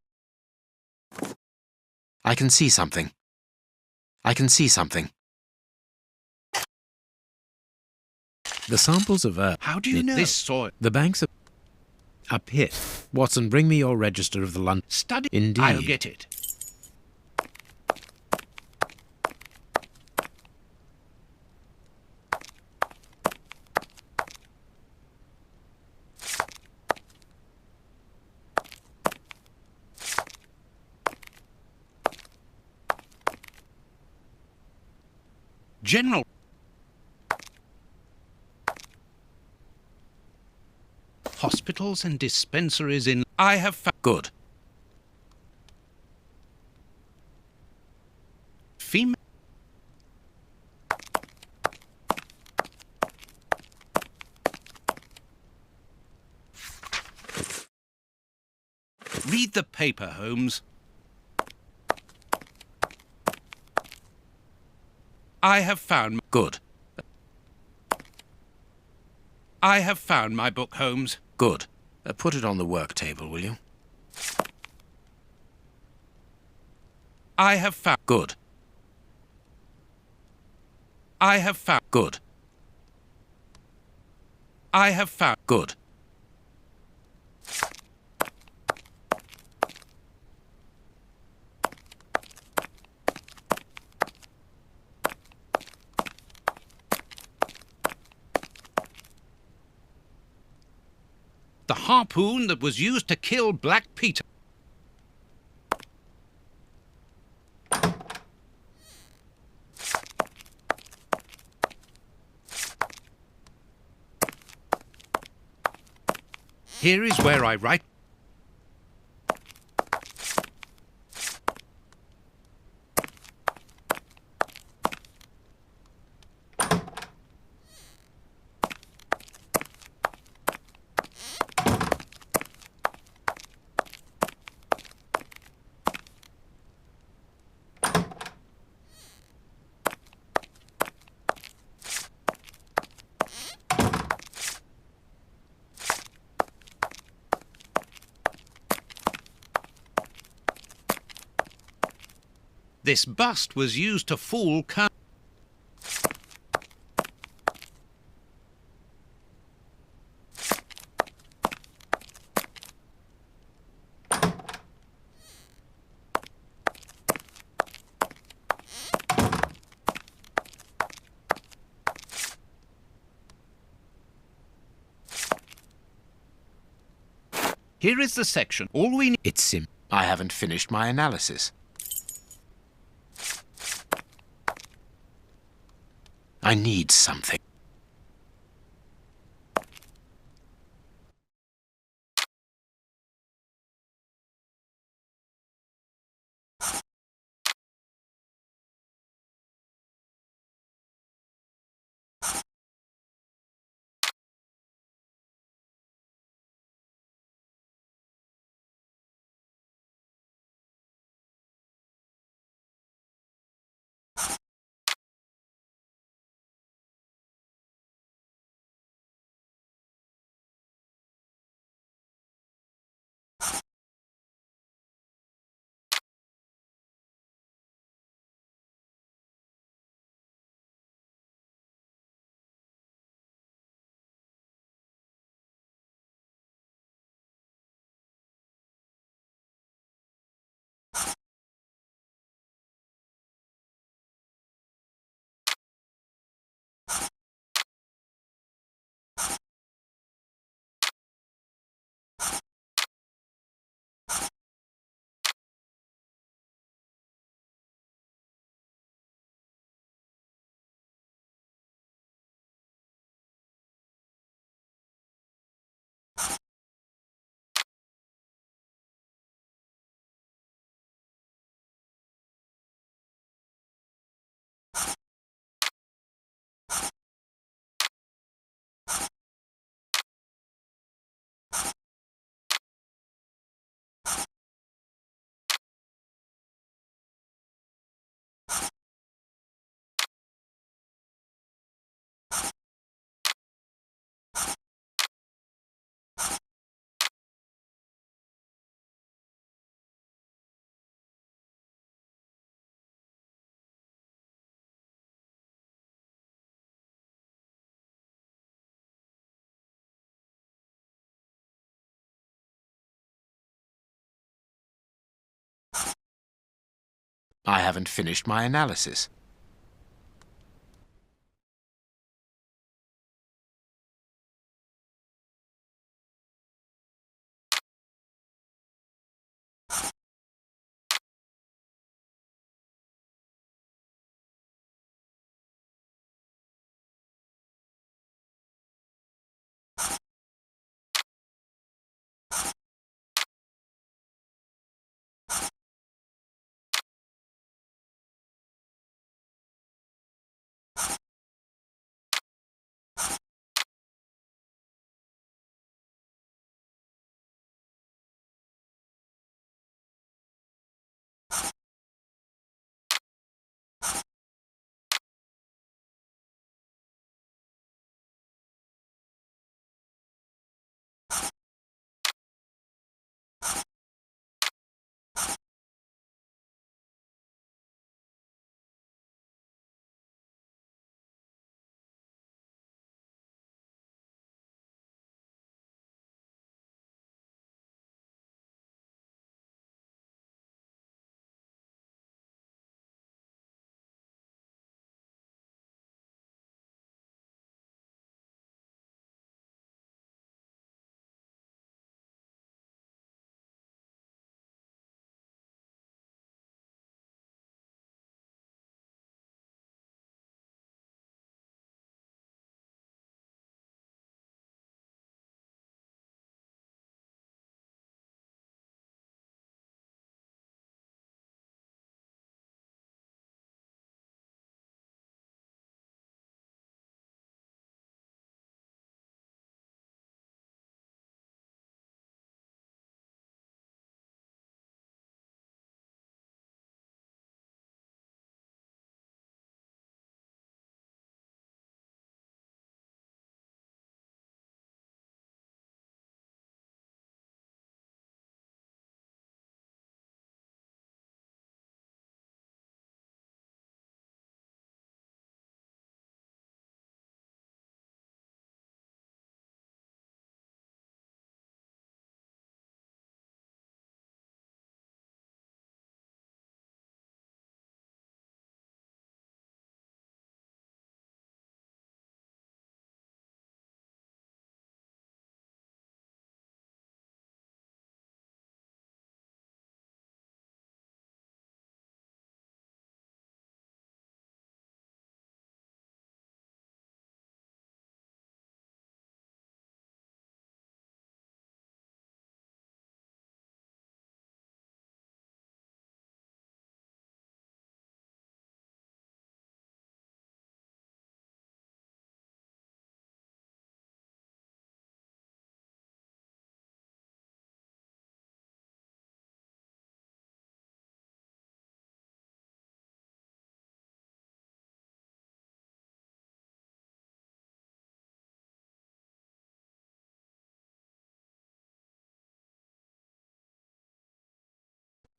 I can see something. I can see something. The samples of earth... How do you know? This soil... The banks of... A pit. Watson, bring me your register of the London... Study... Indeed. I'll get it. General... Hospitals and dispensaries in... I have found... Good. Female... Read the paper, Holmes. I have found... Good. I have found my book, Holmes. Good. Put it on the work table, will you? I have found... Good. I have found... Good. I have found... Good. The harpoon that was used to kill Black Peter. Here is where I write. This bust was used to fool Colonel. Here is the section. All we need... It's sim. I haven't finished my analysis. I need something. I haven't finished my analysis.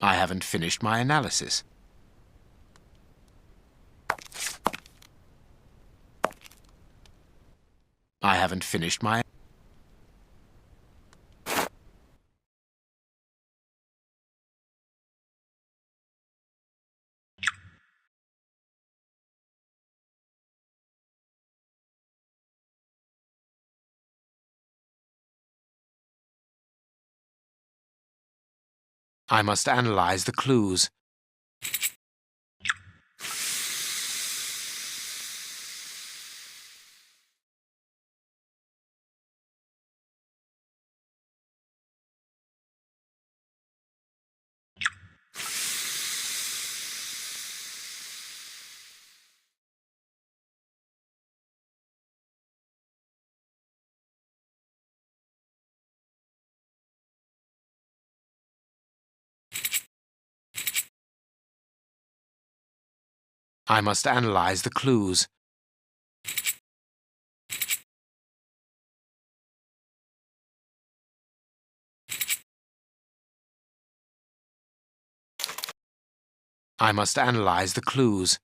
I haven't finished my analysis. I haven't finished my... I must analyze the clues. I must analyze the clues. I must analyze the clues.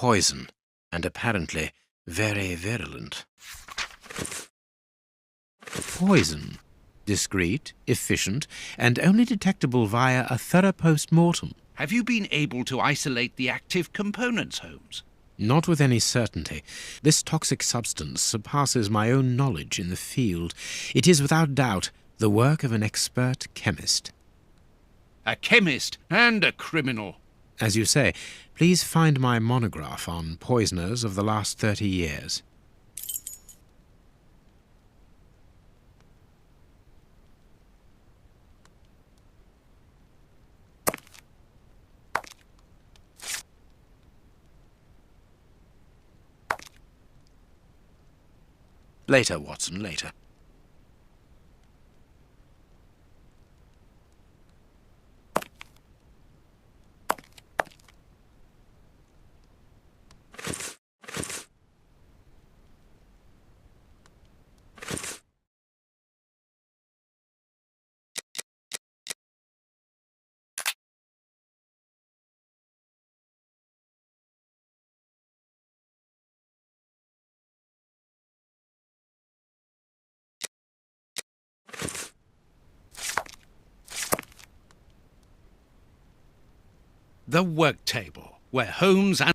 Poison, and apparently very virulent. Poison. Discreet, efficient, and only detectable via a thorough post-mortem. Have you been able to isolate the active components, Holmes? Not with any certainty. This toxic substance surpasses my own knowledge in the field. It is without doubt the work of an expert chemist. A chemist and a criminal. As you say, please find my monograph on poisoners of the last 30 years. Later, Watson, later. The work table, where Holmes and...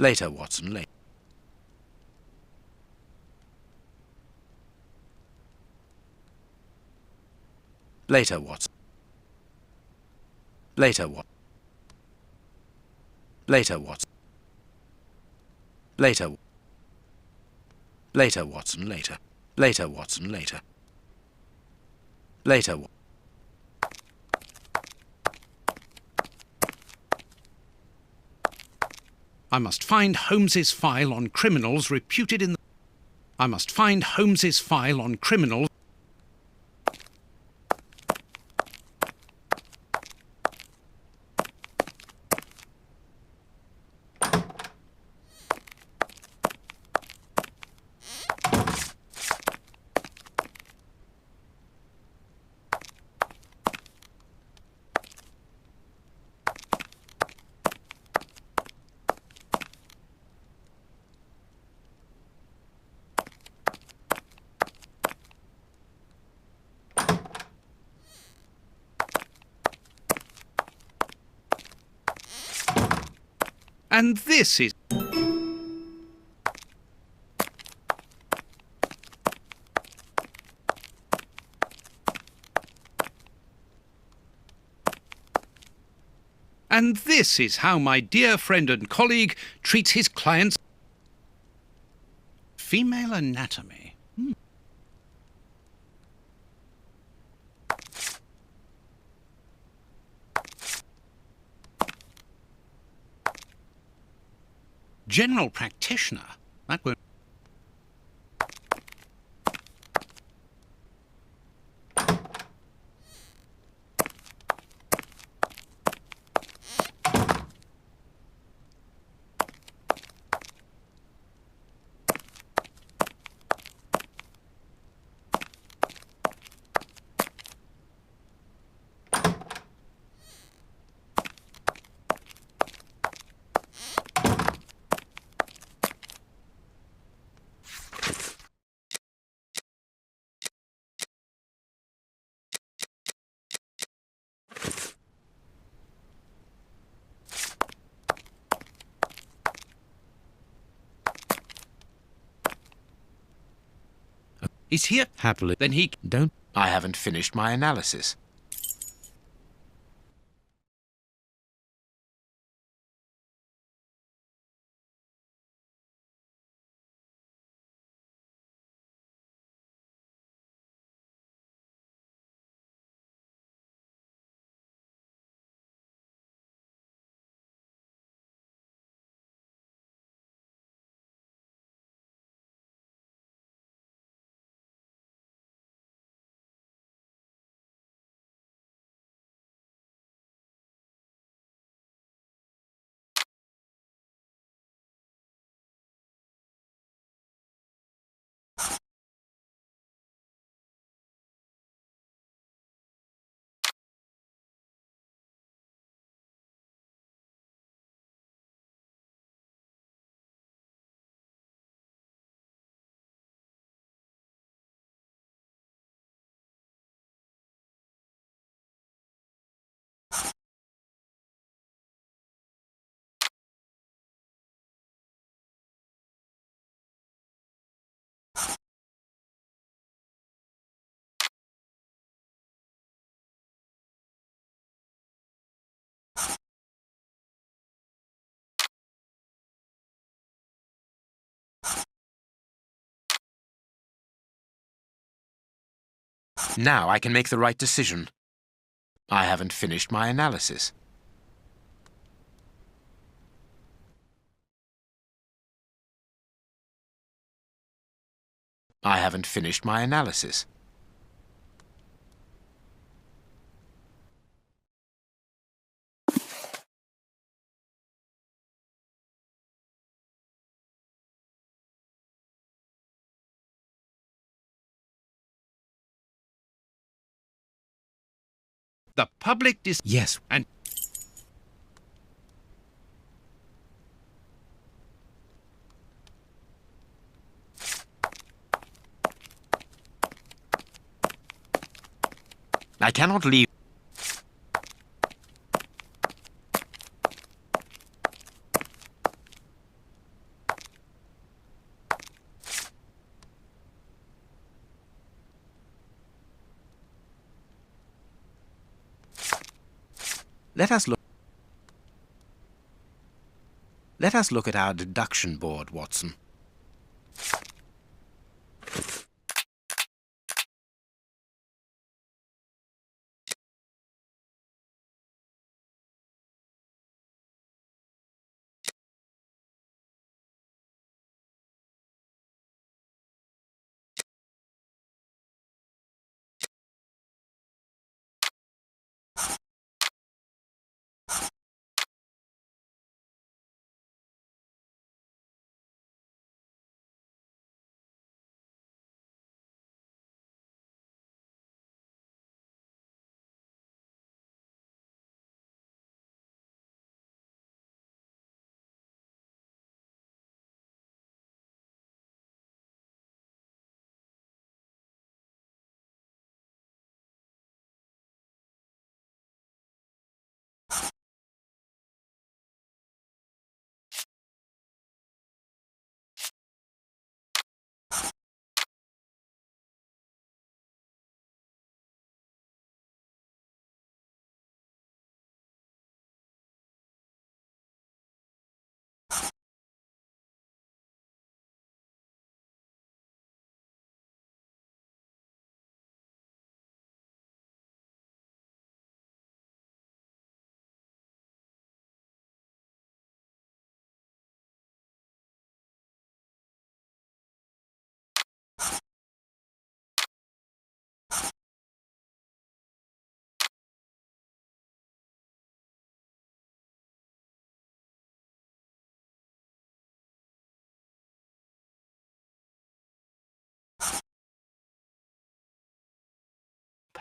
Later, Watson, later. Later, Watson. Later, Watson. Later, Watson. Later. Later, Watson, later. Later, Watson, later. Later. I must find Holmes's file on criminals reputed in the... I must find Holmes's file on criminals... And this is... And this is how my dear friend and colleague treats his clients. Female anatomy. General practitioner. That won't... He's here. Happily. Then he... Don't. I haven't finished my analysis. Now I can make the right decision. I haven't finished my analysis. I haven't finished my analysis. The public dis... Yes. And... I cannot leave. Let us look. Let us look at our deduction board, Watson.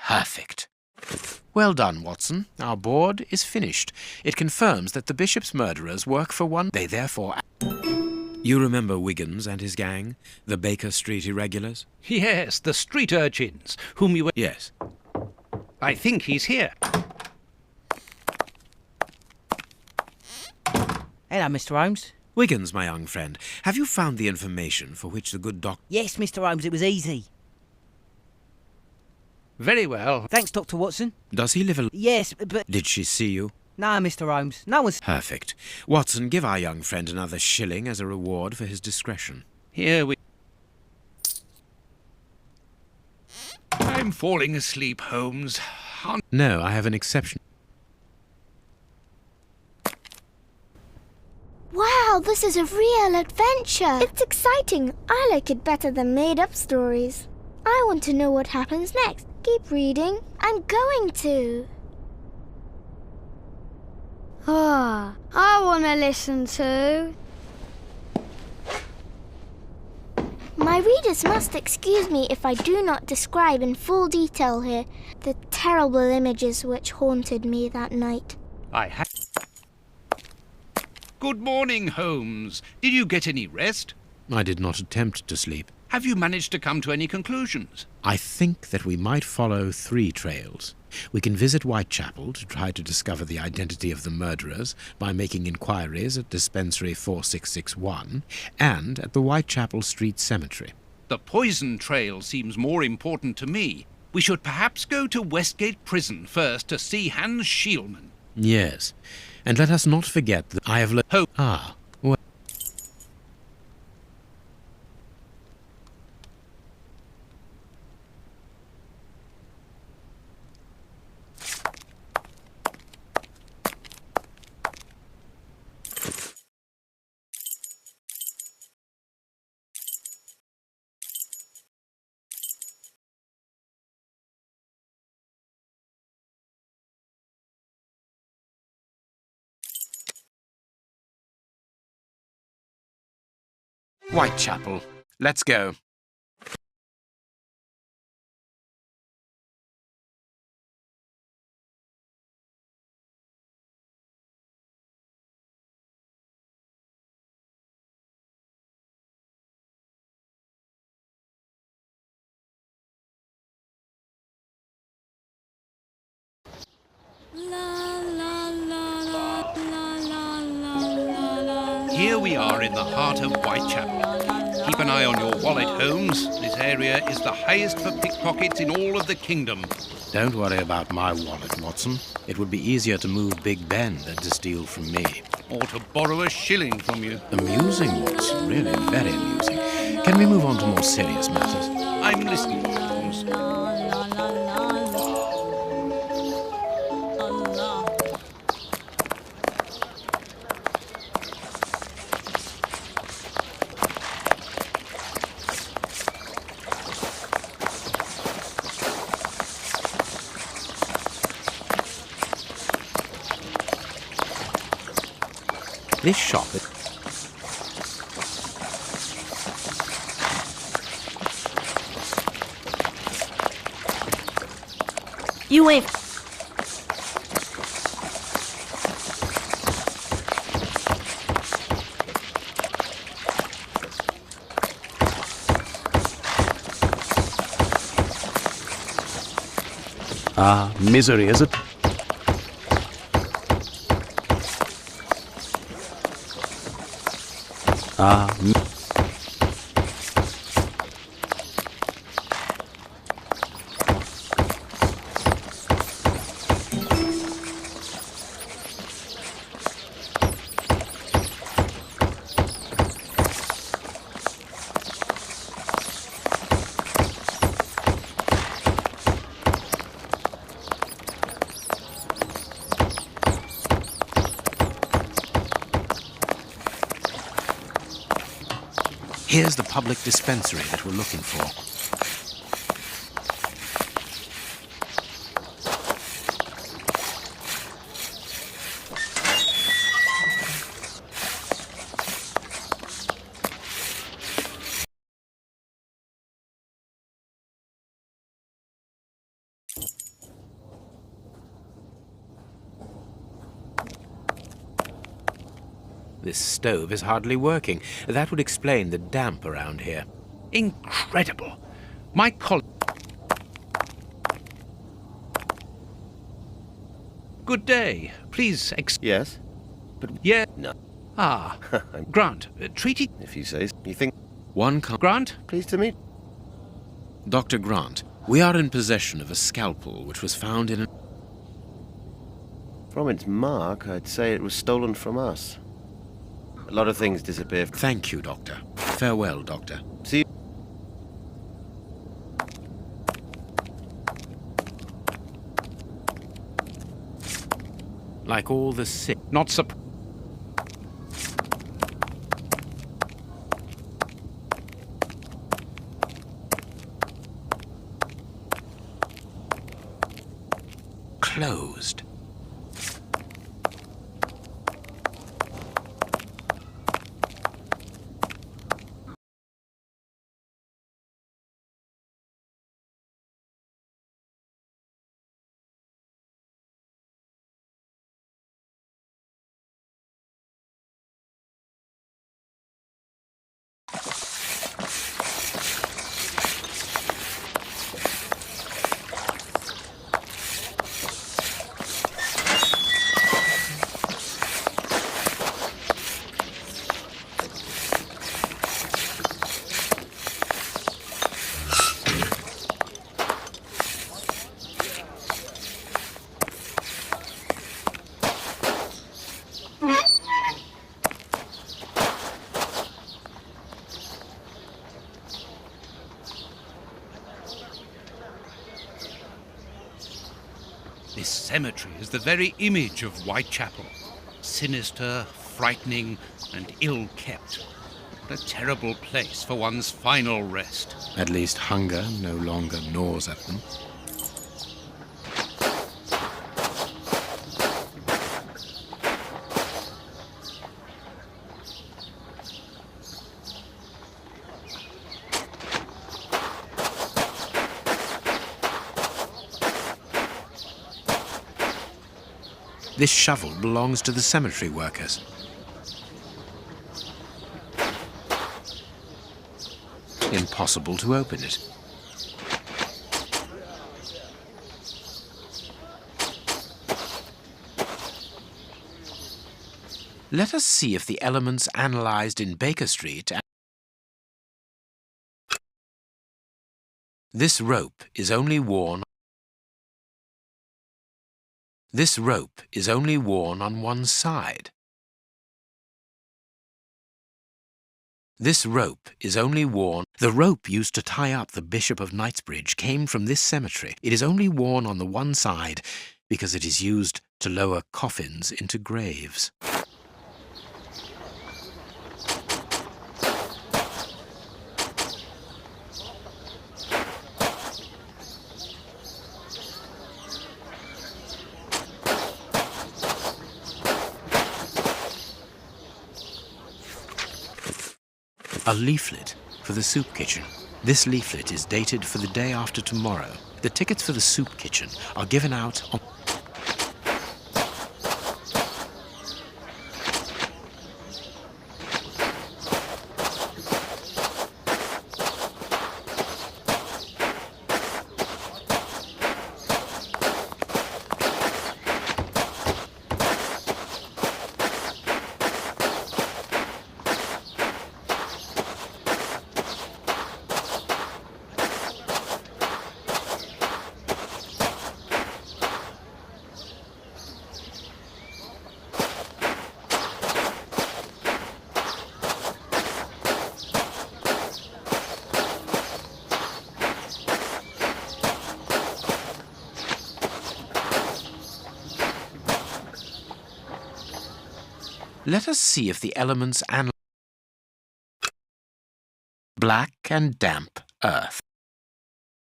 Perfect. Well done, Watson. Our board is finished. It confirms that the Bishop's murderers work for one. They therefore... You remember Wiggins and his gang? The Baker Street irregulars? Yes, the street urchins, whom you were... Yes. I think he's here. Hello, Mr. Holmes. Wiggins, my young friend, have you found the information for which the good doc... Yes, Mr. Holmes, it was easy. Very well. Thanks, Dr. Watson. Does he live Yes, but... Did she see you? No, Mr. Holmes. No one's... Perfect. Watson, give our young friend another shilling as a reward for his discretion. Here we... I'm falling asleep, Holmes. No, I have an exception. Wow, this is a real adventure. It's exciting. I like it better than made-up stories. I want to know what happens next. Keep reading. I'm going to. Ah, I want to listen to. My readers must excuse me if I do not describe in full detail here the terrible images which haunted me that night. Good morning, Holmes. Did you get any rest? I did not attempt to sleep. Have you managed to come to any conclusions? I think that we might follow 3 trails. We can visit Whitechapel to try to discover the identity of the murderers by making inquiries at Dispensary 4661 and at the Whitechapel Street Cemetery. The poison trail seems more important to me. We should perhaps go to Westgate Prison first to see Hans Schielman. Yes, and let us not forget that I have well. Whitechapel. Let's go. Here we are in the heart of Whitechapel. Keep an eye on your wallet, Holmes. This area is the highest for pickpockets in all of the kingdom. Don't worry about my wallet, Watson. It would be easier to move Big Ben than to steal from me. Or to borrow a shilling from you. Amusing, Watson. Really very amusing. Can we move on to more serious matters? I'm listening, Holmes. This shop... You ain't... Ah, misery is a... Ah, here's the public dispensary that we're looking for. This stove is hardly working. That would explain the damp around here. Incredible. My Good day. Please Yes? But... Yeah. No. Ah. Grant, treaty... If you say so. You think... Grant? Pleased to meet... Dr. Grant, we are in possession of a scalpel which was found in a... From its mark, I'd say it was stolen from us. A lot of things disappear. Thank you, Doctor. Farewell, Doctor. See you. Like all the sick... Not closed. This cemetery is the very image of Whitechapel. Sinister, frightening, and ill-kept. What a terrible place for one's final rest. At least hunger no longer gnaws at them. This shovel belongs to the cemetery workers. Impossible to open it. Let us see if the elements analyzed in Baker Street This rope is only worn. This rope is only worn on one side. This rope is only worn. The rope used to tie up the Bishop of Knightsbridge came from this cemetery. It is only worn on the one side because it is used to lower coffins into graves. A leaflet for the soup kitchen. This leaflet is dated for the day after tomorrow. The tickets for the soup kitchen are given out on... Let us see if the elements and black and damp earth.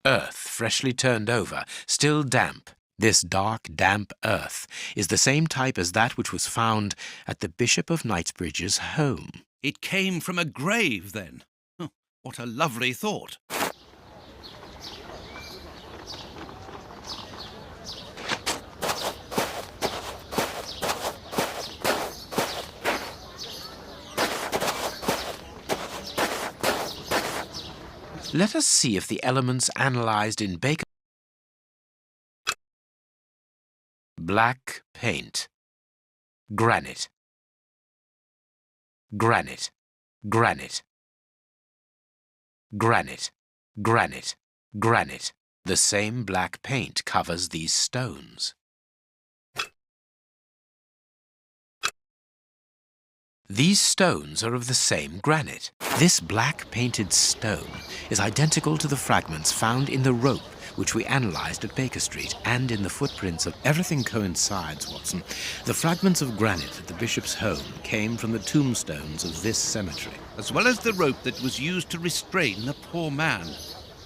Earth freshly turned over, still damp. This dark, damp earth is the same type as that which was found at the Bishop of Knightsbridge's home. It came from a grave, then. What a lovely thought. Let us see if the elements analyzed in Baker... Black paint. Granite. Granite. Granite. Granite. Granite. Granite. The same black paint covers these stones. These stones are of the same granite. This black painted stone is identical to the fragments found in the rope which we analyzed at Baker Street and in the footprints of... Everything coincides, Watson. The fragments of granite at the bishop's home came from the tombstones of this cemetery. As well as the rope that was used to restrain the poor man.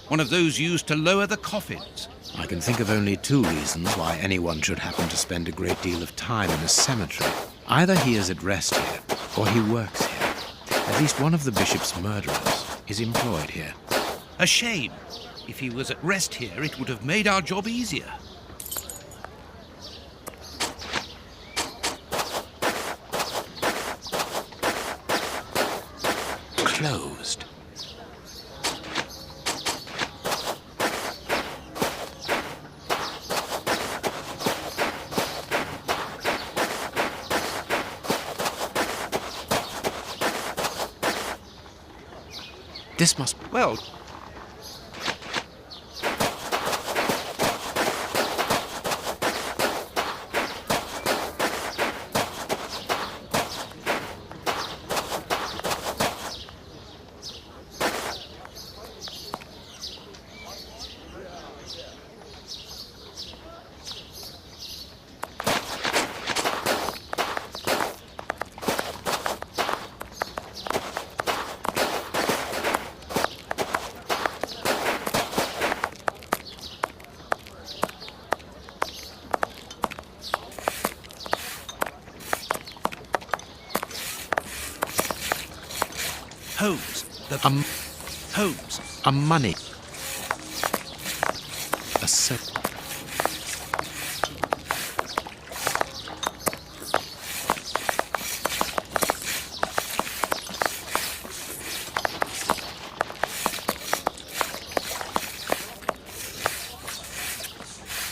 One of those used to lower the coffins. I can think of only two reasons why anyone should happen to spend a great deal of time in a cemetery. Either he is at rest here, or he works here. At least one of the bishop's murderers is employed here. A shame. If he was at rest here, it would have made our job easier. Closed. This must... Well... Holmes. Holmes. A money. A set.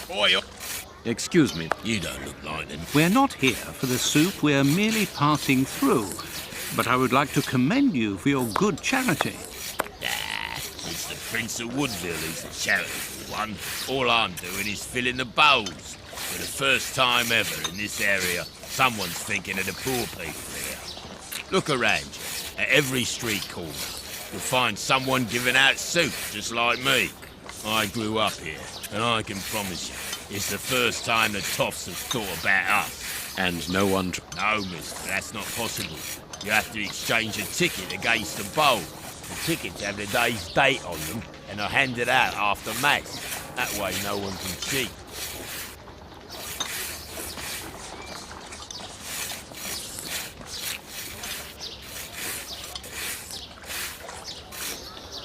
Boy, Excuse me. you don't look like him. We're not here for the soup, we're merely passing through. But I would like to commend you for your good charity. Ah, it's the Prince of Woodville is a charitable one. All I'm doing is filling the bowls. For the first time ever in this area, someone's thinking of the poor people here. Look around you. At every street corner, you'll find someone giving out soup just like me. I grew up here, and I can promise you, it's the first time the toffs have thought about us. And no one... No, mister, that's not possible. You have to exchange a ticket against a bowl. The tickets have the day's date on them, and are handed out after Mass. That way no one can cheat.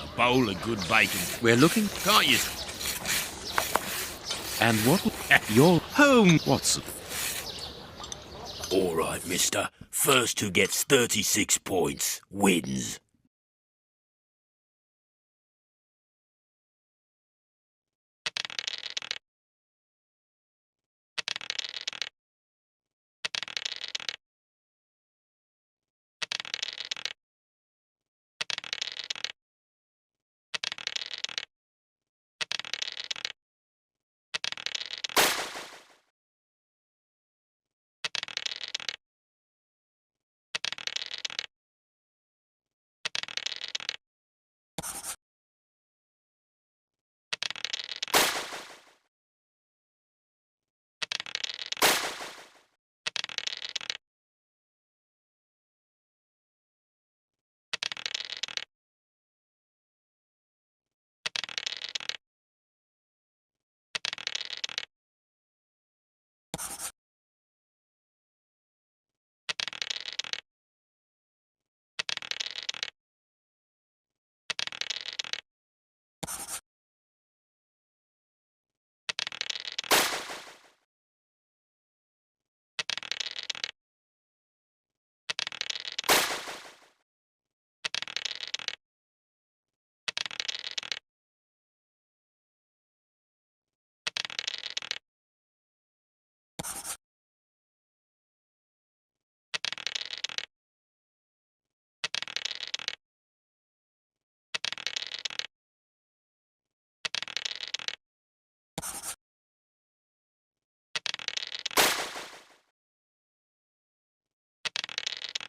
A bowl of good bacon. We're looking... Can't you... And what... You're home, Watson. All right, mister. First who gets 36 points wins.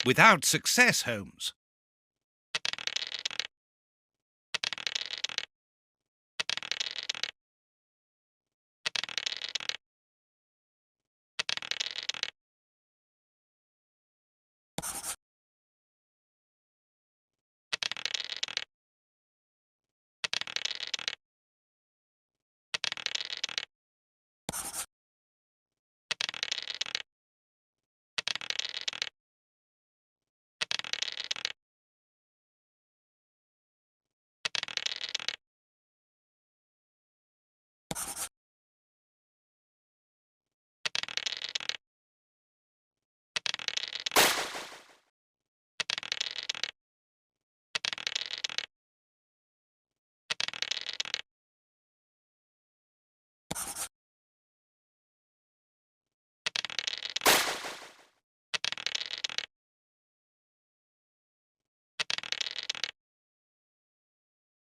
Without success, Holmes.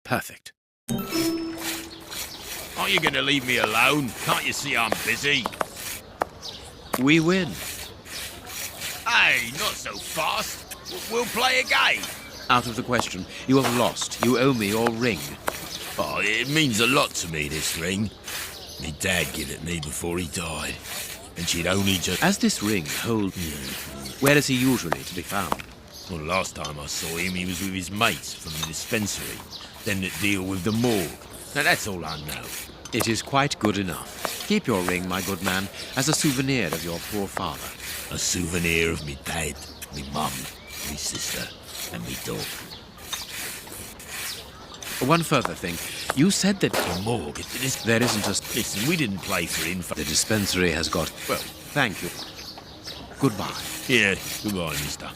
Perfect. Aren't you going to leave me alone? Can't you see I'm busy? We win. Hey, not so fast. We'll play a game. Out of the question. You have lost. You owe me your ring. Oh, it means a lot to me, this ring. Me dad gave it me before he died. And she'd only just... As this ring holds... Where is he usually to be found? Well, last time I saw him, he was with his mates from the dispensary. Then that deal with the morgue. Now, that's all I know. It is quite good enough. Keep your ring, my good man, as a souvenir of your poor father. A souvenir of me dad, me mum, me sister, and me dog. One further thing. You said that... The morgue, there isn't a... Listen, we didn't play for info. The dispensary has got... Well, thank you. Goodbye. Yeah, goodbye, mister.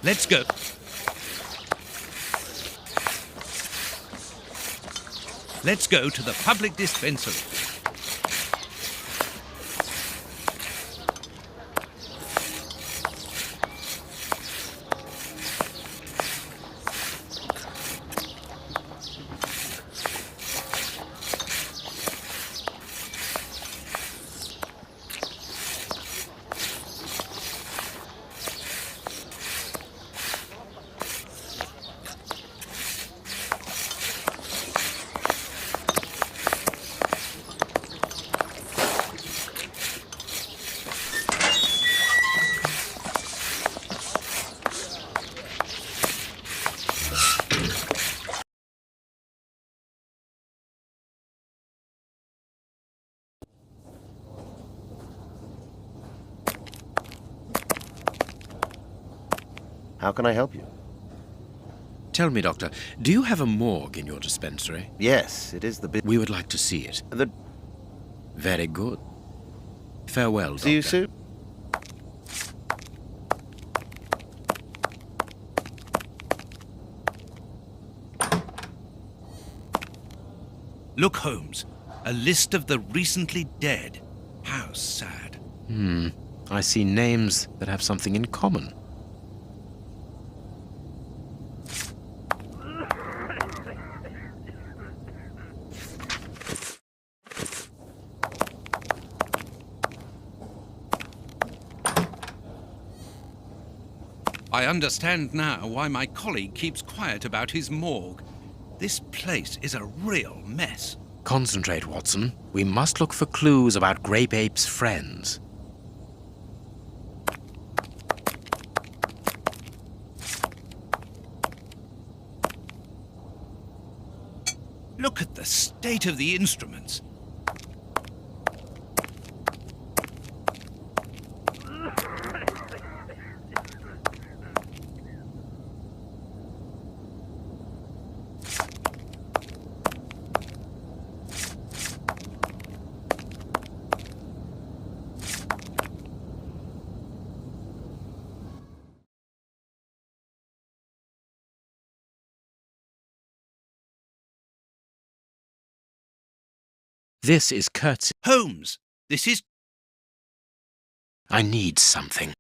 Let's go. Let's go to the public dispensary. How can I help you? Tell me, Doctor, do you have a morgue in your dispensary? Yes, it is the We would like to see it. Very good. Farewell, Doctor. See you soon. Look, Holmes. A list of the recently dead. How sad. I see names that have something in common. I understand now why my colleague keeps quiet about his morgue. This place is a real mess. Concentrate, Watson. We must look for clues about Grape Ape's friends. Look at the state of the instruments. This is Kurt's. Holmes, this is... I need something.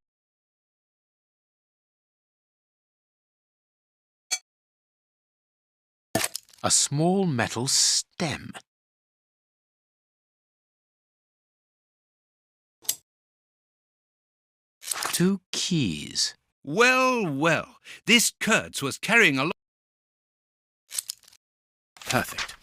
A small metal stem. Two keys. Well, well, this Kurtz was carrying a lot... Perfect.